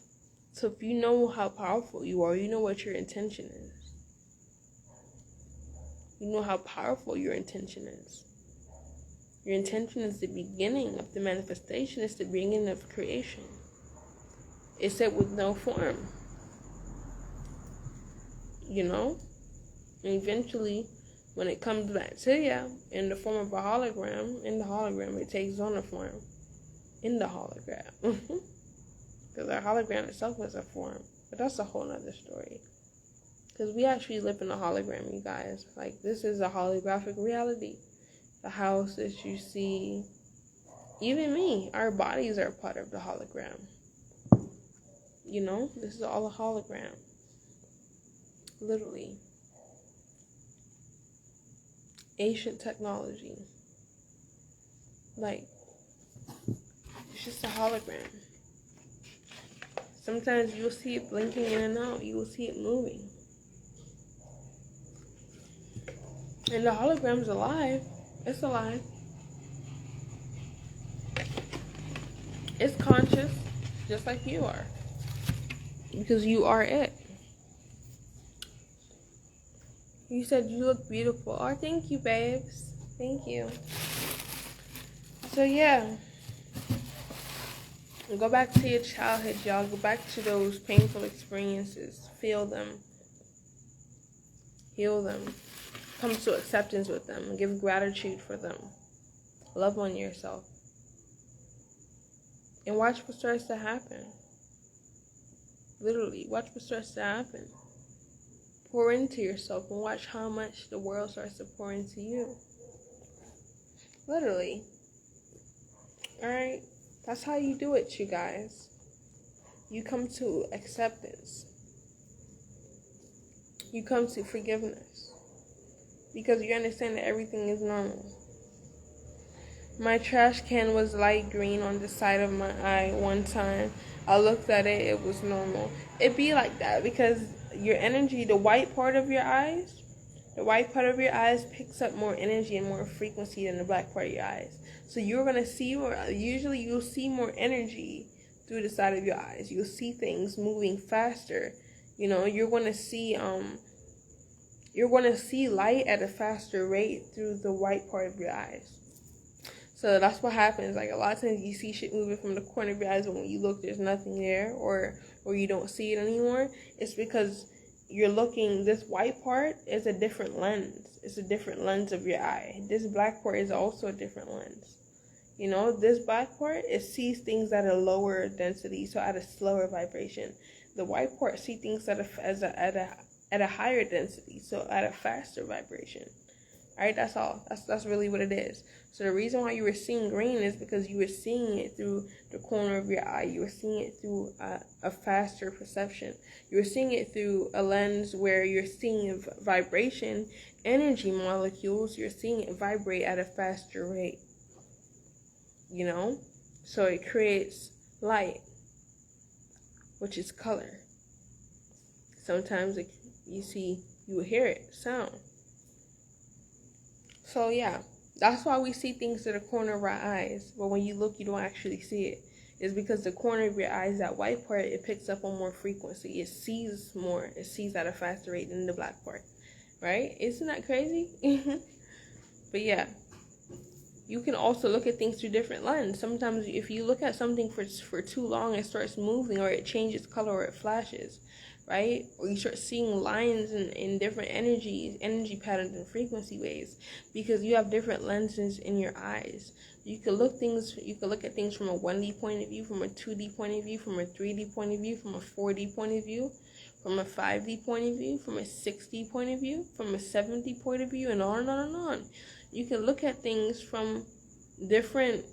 So if you know how powerful you are, you know what your intention is. You know how powerful your intention is. Your intention is the beginning of the manifestation. It's the beginning of creation. It's set with no form. You know? And eventually, when it comes back to you in the form of a hologram, in the hologram, it takes on a form. In the hologram. Because our hologram itself is a form. But that's a whole nother story. Because we actually live in a hologram, you guys. Like, this is a holographic reality. The house that you see, even me, our bodies are part of the hologram. You know, this is all a hologram. Literally. Ancient technology. Like, it's just a hologram. Sometimes you'll see it blinking in and out. You will see it moving. And the hologram's alive. It's alive. It's conscious, just like you are. Because you are it. You said you look beautiful. Oh, thank you, babes. Thank you. So, yeah. Go back to your childhood, y'all. Go back to those painful experiences. Feel them. Heal them. Come to acceptance with them. Give gratitude for them. Love on yourself. And watch what starts to happen. Literally, watch what starts to happen. Pour into yourself and watch how much the world starts to pour into you. Literally. Alright? That's how you do it, you guys. You come to acceptance. You come to forgiveness. Because you understand that everything is normal. My trash can was light green on the side of my eye one time. I looked at it, it was normal. It be like that because your energy, the white part of your eyes picks up more energy and more frequency than the black part of your eyes. So you're going to see more, usually you'll see more energy through the side of your eyes. You'll see things moving faster. You know, you're going to see light at a faster rate through the white part of your eyes. So that's what happens. Like, a lot of times you see shit moving from the corner of your eyes, and when you look, there's nothing there, or you don't see it anymore. It's because you're looking, this white part is a different lens. It's a different lens of your eye. This black part is also a different lens. You know, this black part, it sees things at a lower density, so at a slower vibration. The white part sees things at a higher density, so at a faster vibration. Alright, that's all. That's really what it is. So the reason why you were seeing green is because you were seeing it through the corner of your eye. You were seeing it through a faster perception. You were seeing it through a lens where you're seeing vibration, energy molecules. You're seeing it vibrate at a faster rate. You know? So it creates light, which is color. Sometimes you will hear it, sound. So yeah, that's why we see things to the corner of our eyes. But when you look, you don't actually see it. It's because the corner of your eyes, that white part, it picks up on more frequency. It sees more. It sees at a faster rate than the black part. Right? Isn't that crazy? But yeah. You can also look at things through different lenses. Sometimes if you look at something for too long, it starts moving, or it changes color, or it flashes. Right? Or you start seeing lines in different energy patterns and frequency waves, because you have different lenses in your eyes. You can look at things from a 1D point of view, from a 2D point of view, from a 3D point of view, from a 4D point of view, from a 5D point of view, from a 6D point of view, from a 7D point of view, and on and on and on. You can look at things from different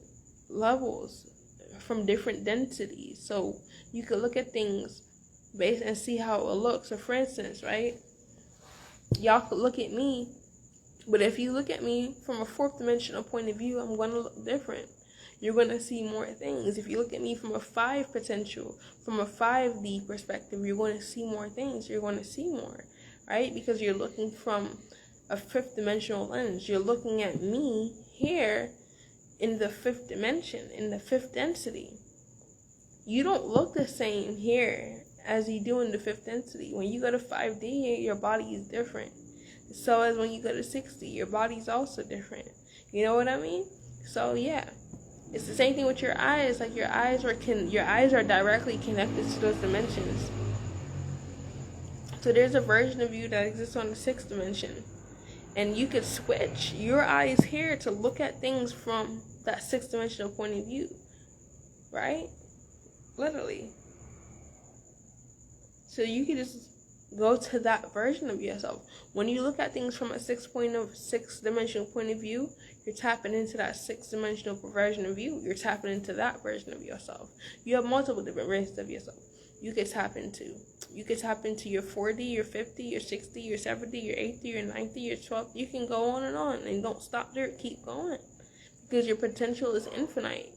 levels, from different densities. So you can look at things based and see how it looks. So for instance, right, y'all could look at me, but if you look at me from a fourth dimensional point of view, I'm going to look different. You're going to see more things. If you look at me from a 5D perspective, you're going to see more things. You're going to see more, right? Because you're looking from a fifth dimensional lens. You're looking at me here in the fifth dimension, in the fifth density. You don't look the same here as you do in the fifth density. When you go to 5D, your body is different. So as when you go to 6D, your body's also different. You know what I mean? So yeah, it's the same thing with your eyes. Like your eyes are directly connected to those dimensions. So there's a version of you that exists on the 6th dimension, and you could switch your eyes here to look at things from that 6th dimensional point of view, right? Literally. So you could just go to that version of yourself. When you look at things from a 6th dimensional point of view, you're tapping into that 6th dimensional version of you. You're tapping into that version of yourself. You have multiple different versions of yourself you could tap into. You could tap into your 40, your 50, your 60, your 70, your 80, your 90, your 12. You can go on, and don't stop there. Keep going, because your potential is infinite.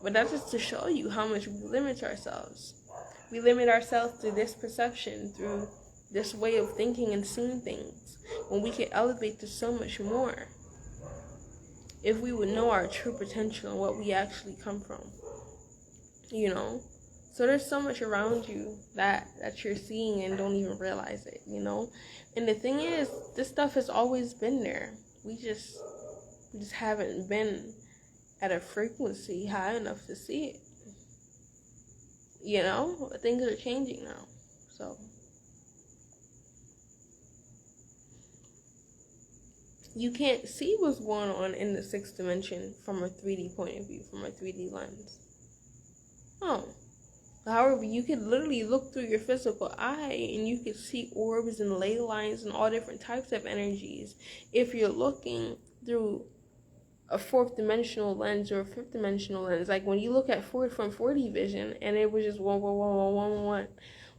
But that's just to show you how much we limit ourselves. We limit ourselves through this perception, through this way of thinking and seeing things, when we can elevate to so much more if we would know our true potential and what we actually come from. So there's so much around you that you're seeing and don't even realize it. And the thing is, this stuff has always been there. We just haven't been at a frequency high enough to see it. Things are changing now. So you can't see what's going on in the 6th dimension from a 3D point of view, from a 3D lens. However, you could literally look through your physical eye and you could see orbs and ley lines and all different types of energies if you're looking through a 4th dimensional lens or a 5th dimensional lens. Like when you look at from 4D vision and it was just 1, 1, 1, 1, 1, 1.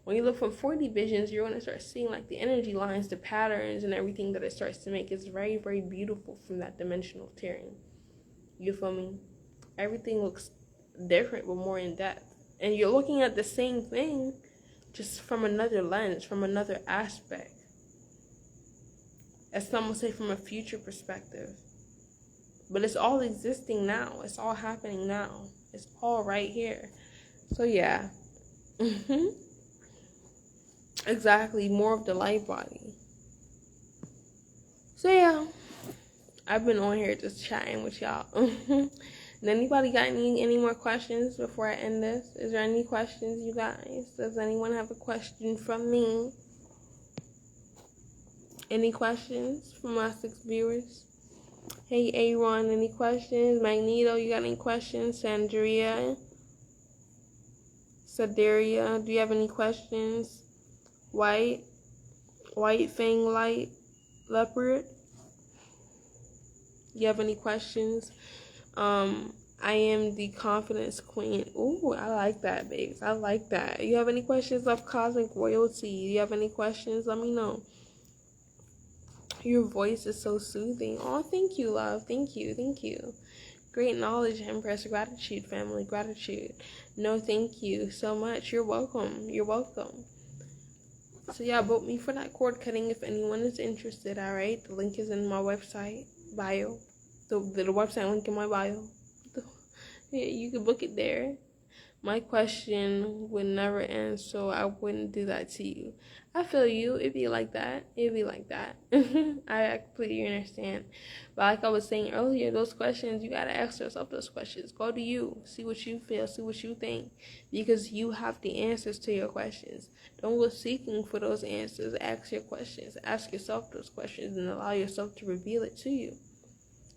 When you look from 4D visions, you're going to start seeing like the energy lines, the patterns, and everything that it starts to make. It's very, very beautiful from that dimensional tearing. You feel me? Everything looks different but more in depth. And you're looking at the same thing just from another lens, from another aspect. As some would say, from a future perspective. But it's all existing now. It's all happening now. It's all right here. So yeah. Exactly. More of the light body. So yeah. I've been on here just chatting with y'all. Anybody got any more questions before I end this? Is there any questions, you guys? Does anyone have a question from me? Any questions from my 6 viewers? Hey, Aaron, any questions? Magneto, you got any questions? Sandria, Sadaria, do you have any questions? White Fang Light Leopard, you have any questions? I am the confidence queen. Ooh, I like that, babes. I like that. You have any questions of cosmic royalty? You have any questions? Let me know. Your voice is so soothing. Oh, thank you, love. Thank you. Great knowledge, Empress. Gratitude, family. Gratitude. No, thank you so much. You're welcome. So yeah, vote me for that cord cutting if anyone is interested. All right, the link is in my website bio. The website link in my bio. Yeah, you can book it there. My question would never end, so I wouldn't do that to you. I feel you. It'd be like that. I completely understand. But like I was saying earlier, those questions, you gotta ask yourself those questions. Go to you. See what you feel. See what you think. Because you have the answers to your questions. Don't go seeking for those answers. Ask your questions. Ask yourself those questions and allow yourself to reveal it to you.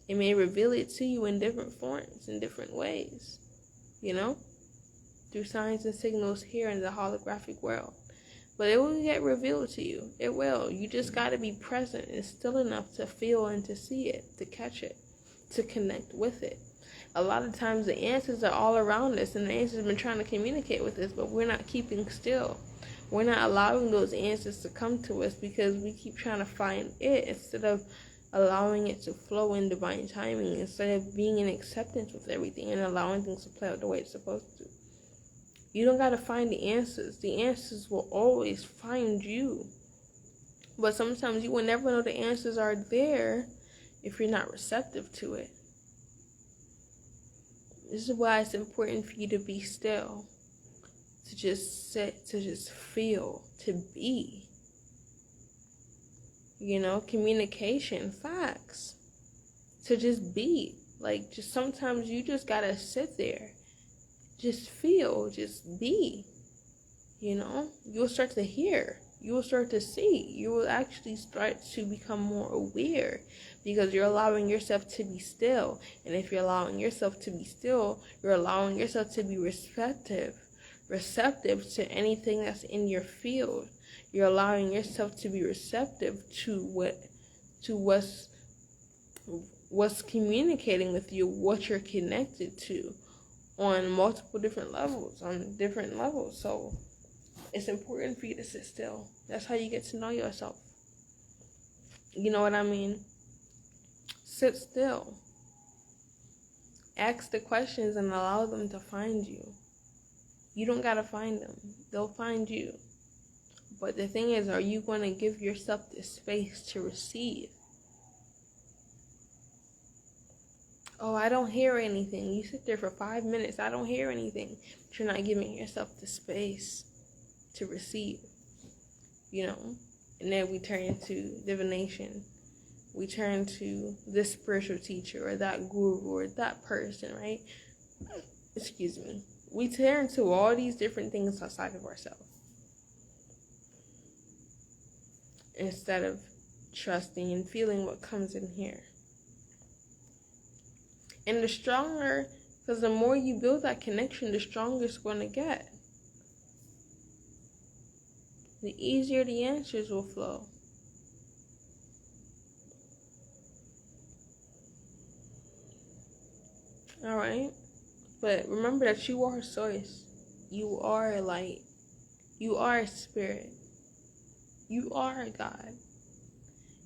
It may reveal it to you in different forms, in different ways. Through signs and signals here in the holographic world. But it will get revealed to you. It will. You just got to be present and still enough to feel and to see it, to catch it, to connect with it. A lot of times the answers are all around us, and the answers have been trying to communicate with us, but we're not keeping still. We're not allowing those answers to come to us because we keep trying to find it instead of allowing it to flow in divine timing, instead of being in acceptance with everything and allowing things to play out the way it's supposed to. You don't got to find the answers. The answers will always find you. But sometimes you will never know the answers are there if you're not receptive to it. This is why it's important for you to be still. To just sit, to just feel, to be. Communication, facts. To just be. Like, just sometimes you just gotta sit there, just feel, just be. You'll start to hear, you will start to see, you will actually start to become more aware, because you're allowing yourself to be still. And if you're allowing yourself to be still, you're allowing yourself to be receptive to anything that's in your field. You're allowing yourself to be receptive to what's communicating with you, what you're connected to on multiple different levels, So it's important for you to sit still. That's how you get to know yourself. You know what I mean? Sit still. Ask the questions and allow them to find you. You don't gotta find them. They'll find you. But the thing is, are you going to give yourself the space to receive? Oh, I don't hear anything. You sit there for 5 minutes. I don't hear anything. But you're not giving yourself the space to receive. And then we turn to divination. We turn to this spiritual teacher or that guru or that person, right? Excuse me. We turn to all these different things outside of ourselves, instead of trusting and feeling what comes in here. And because the more you build that connection, the stronger it's going to get. The easier the answers will flow. Alright? But remember that you are source. You are light. You are spirit. You are God.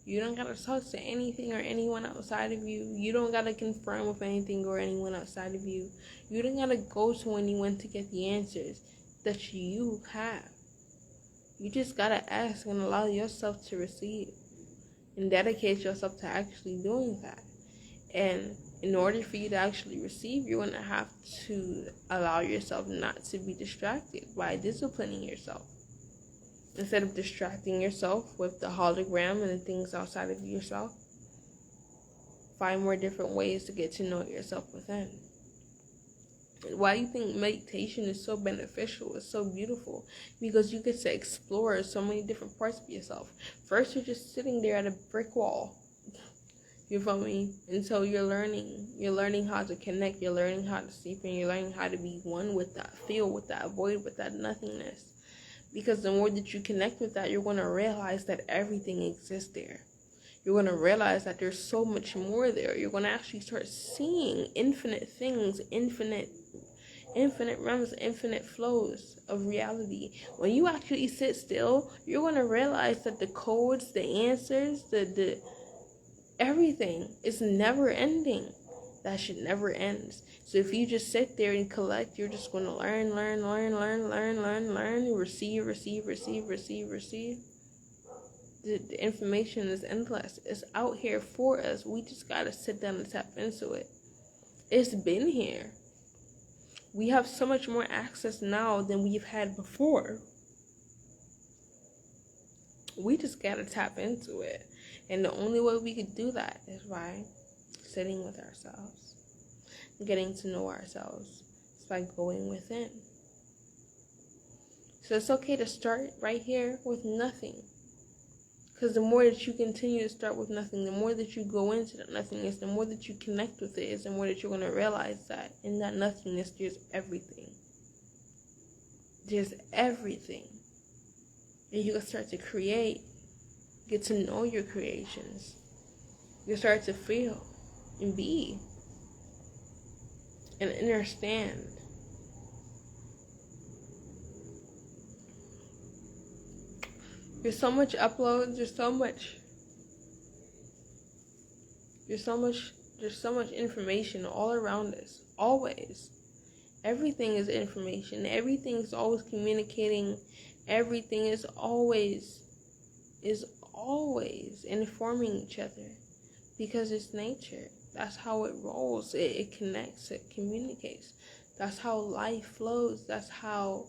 You don't gotta talk to anything or anyone outside of you. You don't gotta confirm with anything or anyone outside of you. You don't gotta go to anyone to get the answers that you have. You just gotta ask and allow yourself to receive. And dedicate yourself to actually doing that. And in order for you to actually receive, you're going to have to allow yourself not to be distracted by disciplining yourself. Instead of distracting yourself with the hologram and the things outside of yourself, find more different ways to get to know yourself within. Why do you think meditation is so beneficial? It's so beautiful because you get to explore so many different parts of yourself. First, you're just sitting there at a brick wall. You feel me? And so you're learning how to connect, you're learning how to sleep, and you're learning how to be one with that feel, with that void, with that nothingness. Because the more that you connect with that, you're going to realize that everything exists there. You're going to realize that there's so much more there. You're going to actually start seeing infinite things, infinite realms, infinite flows of reality. When you actually sit still, you're going to realize that the codes, the answers, the everything is never ending. That shit never ends. So if you just sit there and collect, you're just going to learn, receive. The information is endless. It's out here for us. We just got to sit down and tap into it. It's been here. We have so much more access now than we've had before. We just got to tap into it. And the only way we could do that is by sitting with ourselves, getting to know ourselves. It's by going within. So it's okay to start right here with nothing. Because the more that you continue to start with nothing, the more that you go into that nothingness, the more that you connect with it, is the more that you're going to realize that in that nothingness, there's everything. There's everything. And you can start to create. Get to know your creations. You start to feel and be and understand. There's so much uploads. There's so much information all around us. Always. Everything is information. Everything is always communicating. Everything is always informing each other, because it's nature. That's how it rolls. It connects, it communicates. That's how life flows. That's how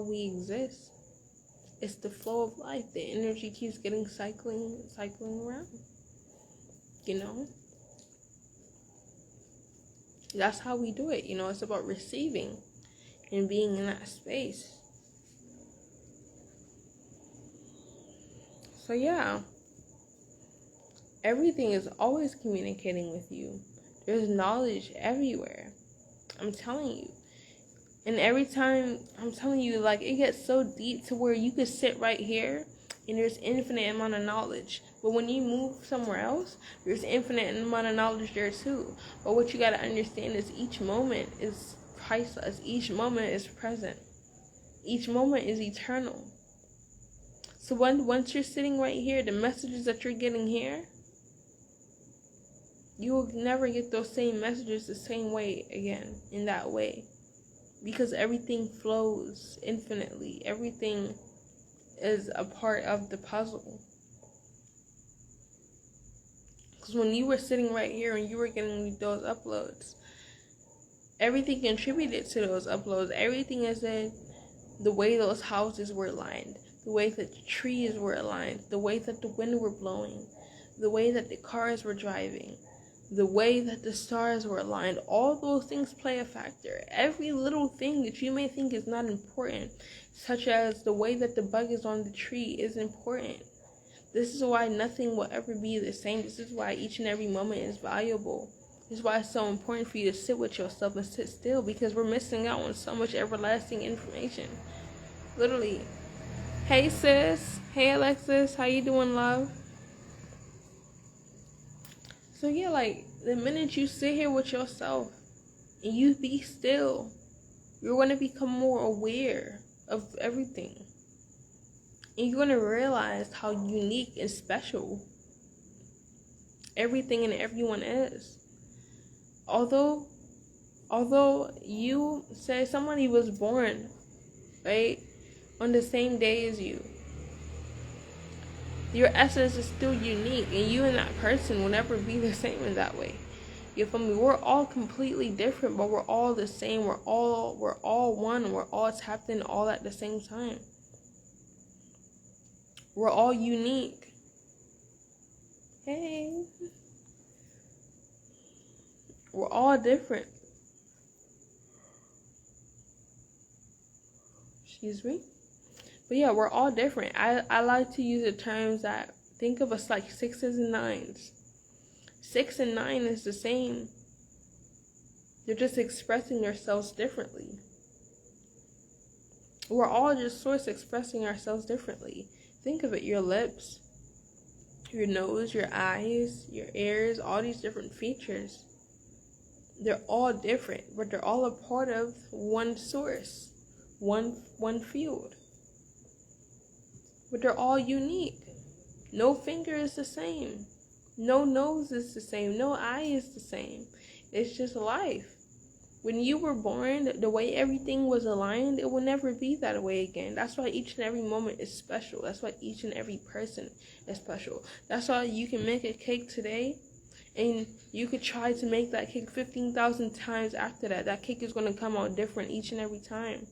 we exist. It's the flow of life. The energy keeps getting cycling around. That's how we do it. It's about receiving and being in that space. So yeah, everything is always communicating with you. There's knowledge everywhere. I'm telling you. And every time, I'm telling you, like, it gets so deep to where you could sit right here and there's infinite amount of knowledge. But when you move somewhere else, there's infinite amount of knowledge there too. But what you got to understand is each moment is priceless. Each moment is present. Each moment is eternal. So once you're sitting right here, the messages that you're getting here, you will never get those same messages the same way again, in that way. Because everything flows infinitely. Everything is a part of the puzzle. Because when you were sitting right here and you were getting those uploads, everything contributed to those uploads. Everything is in the way those houses were lined, the way that the trees were aligned, the way that the wind were blowing, the way that the cars were driving, the way that the stars were aligned. All those things play a factor. Every little thing that you may think is not important, such as the way that the bug is on the tree, is important. This is why nothing will ever be the same. This is why each and every moment is valuable. This is why it's so important for you to sit with yourself and sit still, because we're missing out on so much everlasting information. Literally. Hey sis. Hey Alexis. How you doing, love? So yeah, like, the minute you sit here with yourself and you be still, you're going to become more aware of everything. And you're going to realize how unique and special everything and everyone is. Although you say somebody was born, right, on the same day as you, your essence is still unique, and you and that person will never be the same in that way. You feel me? We're all completely different, but we're all the same. We're all one. We're all tapped in all at the same time. We're all unique. Hey. We're all different. Excuse me? But yeah, we're all different. I like to use the terms that, think of us like 6s and 9s. 6 and 9 is the same. You're just expressing yourselves differently. We're all just source expressing ourselves differently. Think of it, your lips, your nose, your eyes, your ears, all these different features. They're all different, but they're all a part of one source, one field. But they're all unique. No finger is the same. No nose is the same. No eye is the same. It's just life. When you were born, the way everything was aligned, it will never be that way again. That's why each and every moment is special. That's why each and every person is special. That's why you can make a cake today, and you could try to make that cake 15,000 times after that. That cake is going to come out different each and every time.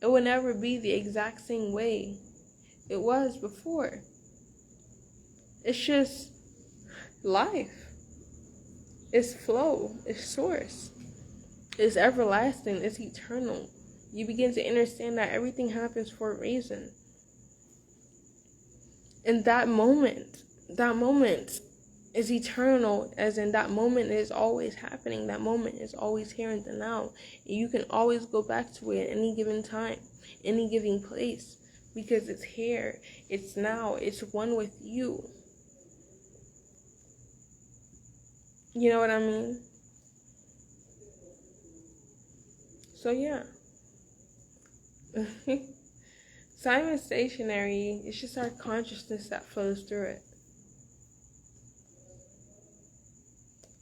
It will never be the exact same way it was before. It's just life. It's flow. It's source. It's everlasting. It's eternal. You begin to understand that everything happens for a reason. And that moment is eternal, as in that moment is always happening. That moment is always here in the now. And you can always go back to it at any given time, any given place, because it's here. It's now. It's one with you. You know what I mean? So yeah. Time is stationary. It's just our consciousness that flows through it.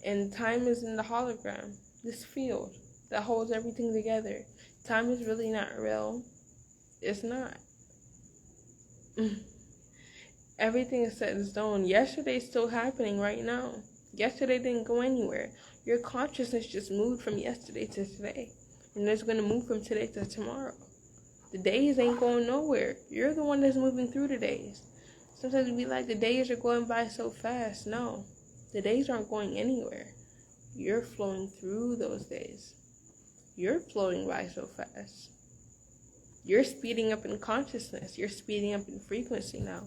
And time is in the hologram, this field that holds everything together. Time is really not real. It's not. Everything is set in stone. Yesterday's still happening right now. Yesterday didn't go anywhere. Your consciousness just moved from yesterday to today. And it's going to move from today to tomorrow. The days ain't going nowhere. You're the one that's moving through the days. Sometimes we be like, the days are going by so fast. No, the days aren't going anywhere. You're flowing through those days. You're floating by so fast. You're speeding up in consciousness. You're speeding up in frequency now.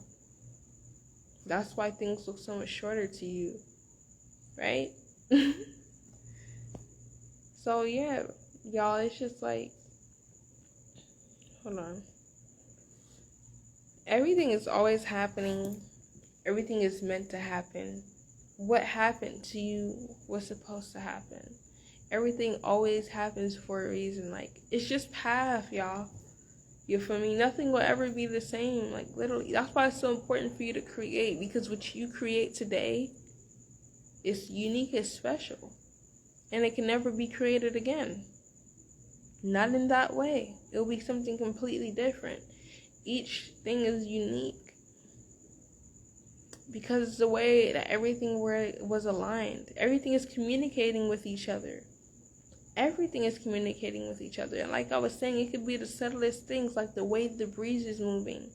That's why things look so much shorter to you, right? So yeah, y'all, it's just like, hold on. Everything is always happening. Everything is meant to happen. What happened to you was supposed to happen. Everything always happens for a reason. Like, it's just path, y'all. You feel me? Nothing will ever be the same. Like, literally. That's why it's so important for you to create. Because what you create today is unique, it's special. And it can never be created again. Not in that way. It'll be something completely different. Each thing is unique. Because the way that everything was aligned. Everything is communicating with each other. Everything is communicating with each other. And like I was saying, it could be the subtlest things, like the way the breeze is moving,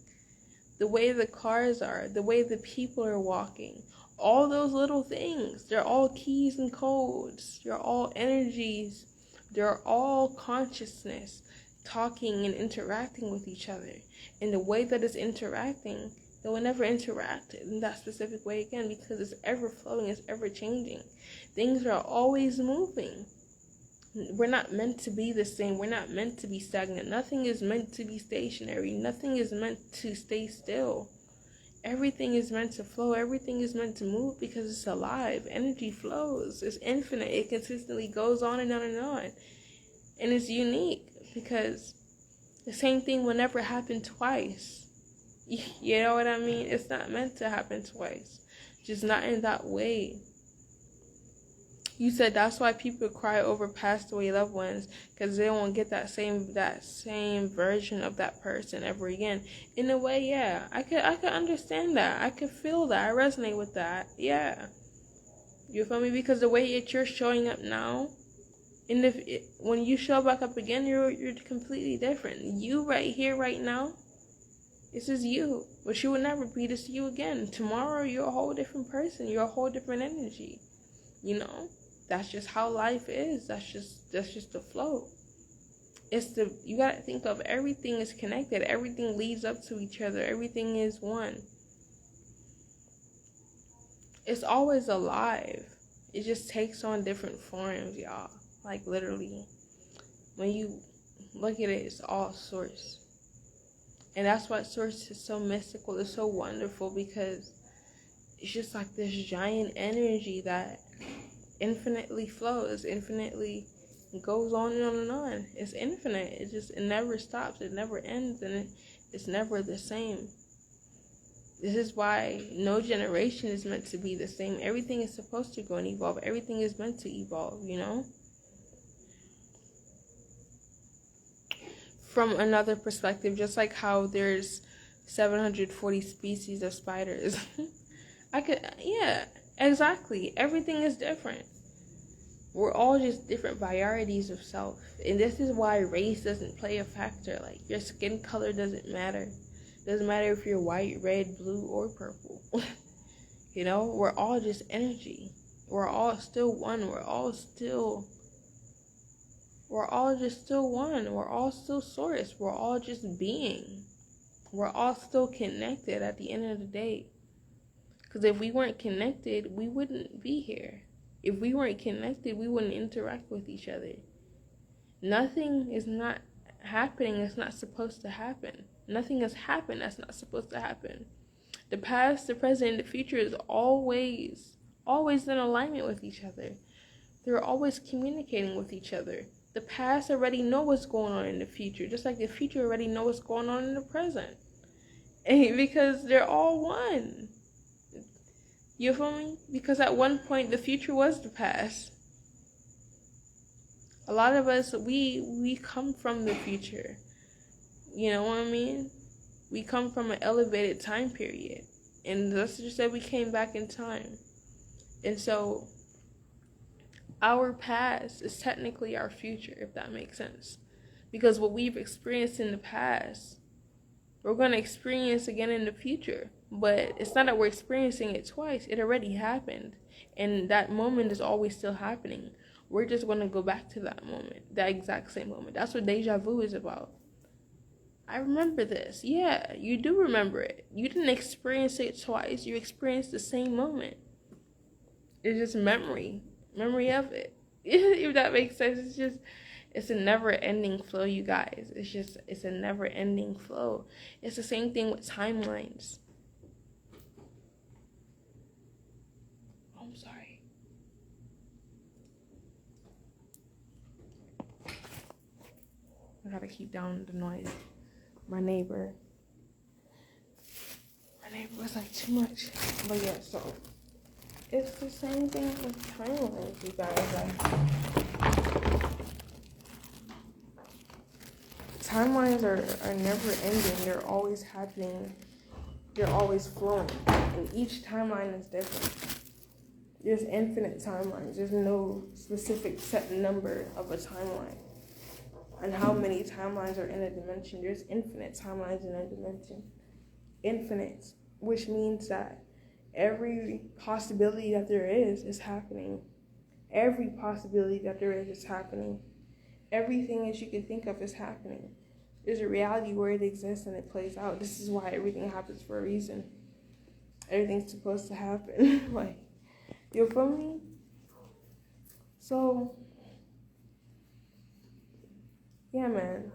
the way the cars are, the way the people are walking. All those little things, they're all keys and codes. They're all energies. They're all consciousness talking and interacting with each other. And the way that it's interacting, it will never interact in that specific way again, because it's ever flowing, it's ever changing. Things are always moving. We're not meant to be the same. We're not meant to be stagnant. Nothing is meant to be stationary. Nothing is meant to stay still. Everything is meant to flow. Everything is meant to move because it's alive. Energy flows. It's infinite. It consistently goes on and on and on. And it's unique because the same thing will never happen twice. You know what I mean? It's not meant to happen twice. Just not in that way. You said that's why people cry over passed away loved ones, because they won't get that same version of that person ever again. In a way, yeah, I could understand that. I could feel that. I resonate with that. Yeah, you feel me? Because the way you're showing up now, and when you show back up again, you're completely different. You right here, right now, this is you, but you will never be this you again. Tomorrow, you're a whole different person. You're a whole different energy. You know. That's just how life is. That's just the flow. You gotta think of everything is connected. Everything leads up to each other. Everything is one. It's always alive. It just takes on different forms, y'all. Like literally. When you look at it, it's all source. And that's why source is so mystical. It's so wonderful because it's just like this giant energy that infinitely flows, infinitely goes on and on and on. It's infinite. It never stops. It never ends, and it's never the same. This is why no generation is meant to be the same. Everything is supposed to go and evolve. Everything is meant to evolve, you know? From another perspective, just like how there's 740 species of spiders. Yeah, exactly. Everything is different. We're all just different varieties of self. And this is why race doesn't play a factor. Like, your skin color doesn't matter. It doesn't matter if you're white, red, blue, or purple. You know, we're all just energy. We're all still one. We're all just still one. We're all still source. We're all just being. We're all still connected at the end of the day. Because if we weren't connected, we wouldn't be here. If we weren't connected, we wouldn't interact with each other. Nothing is not happening that's not supposed to happen. Nothing has happened that's not supposed to happen. The past, the present, and the future is always in alignment with each other. They're always communicating with each other. The past already know what's going on in the future, just like the future already know what's going on in the present. And because they're all one. You feel me? Because at one point, the future was the past. A lot of us, we come from the future. You know what I mean? We come from an elevated time period. And let's just say we came back in time. And so, our past is technically our future, if that makes sense. Because what we've experienced in the past, we're going to experience again in the future. But it's not that we're experiencing it twice. It already happened. And that moment is always still happening. We're just going to go back to that moment, that exact same moment. That's what deja vu is about. I remember this. Yeah, you do remember it. You didn't experience it twice. You experienced the same moment. It's just memory of it. If that makes sense. It's a never-ending flow, you guys. It's a never-ending flow. It's the same thing with timelines. Oh, I'm sorry. I gotta keep down the noise. My neighbor was like too much. But yeah, so it's the same thing with timelines, you guys. Timelines are never ending. They're always happening. They're always flowing. And each timeline is different. There's infinite timelines. There's no specific set number of a timeline. And how many timelines are in a dimension. There's infinite timelines in a dimension. Infinite, which means that every possibility that there is happening. Every possibility that there is happening. Everything that you can think of is happening. There's a reality where it exists and it plays out. This is why everything happens for a reason. Everything's supposed to happen. Like, you feel me? So, yeah, man.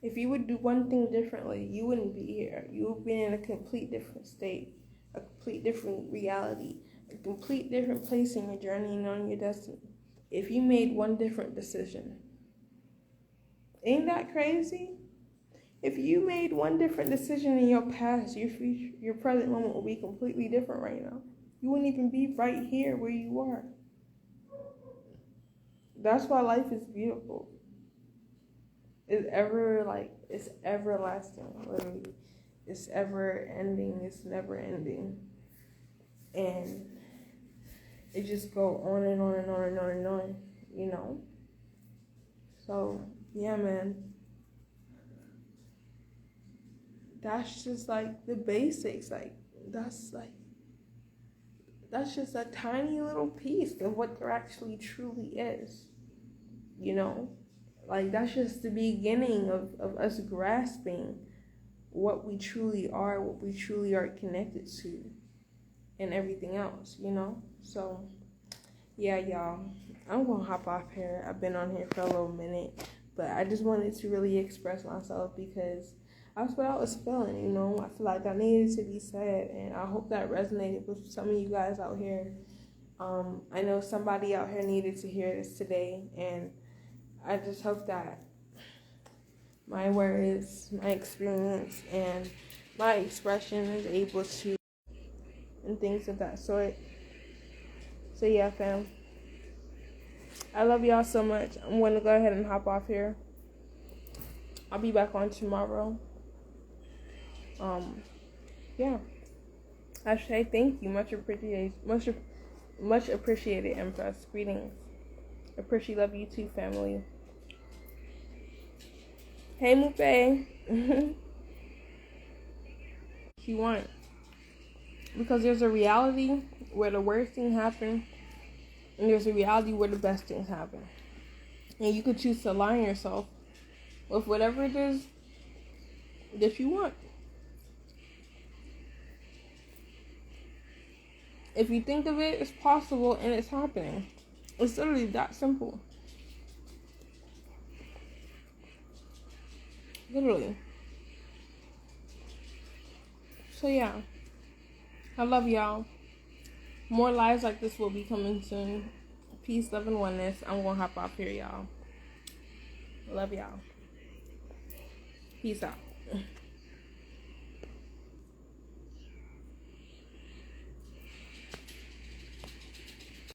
If you would do one thing differently, you wouldn't be here. You would be in a complete different state, a complete different reality, a complete different place in your journey and on your destiny. If you made one different decision. Ain't that crazy? If you made one different decision in your past, your future, your present moment will be completely different right now. You wouldn't even be right here where you are. That's why life is beautiful. It's everlasting, literally. It's ever ending, it's never ending. And it just go on and on and on and on and on, you know? So, yeah, man. That's just like the basics. That's just a tiny little piece of what there actually truly is, you know? Like, that's just the beginning of us grasping what we truly are connected to, and everything else, you know? So, yeah, y'all, I'm gonna hop off here. I've been on here for a little minute, but I just wanted to really express myself because that's what I was feeling, you know? I feel like that needed to be said, and I hope that resonated with some of you guys out here. I know somebody out here needed to hear this today, and I just hope that my words, my experience, and my expression is able to, and things of that sort. So yeah, fam. I love y'all so much. I'm going to go ahead and hop off here. I'll be back on tomorrow. Yeah. I say thank you. Much appreciated. Much appreciated, Empress. Greetings. Appreciate, love you too, family. Hey, Mupe. If you want. Because there's a reality where the worst thing happens, and there's a reality where the best things happen. And you could choose to align yourself with whatever it is that you want. If you think of it, it's possible and it's happening. It's literally that simple. Literally. So yeah. I love y'all. More lives like this will be coming soon. Peace, love, and oneness. I'm gonna hop off here, y'all. Love y'all. Peace out.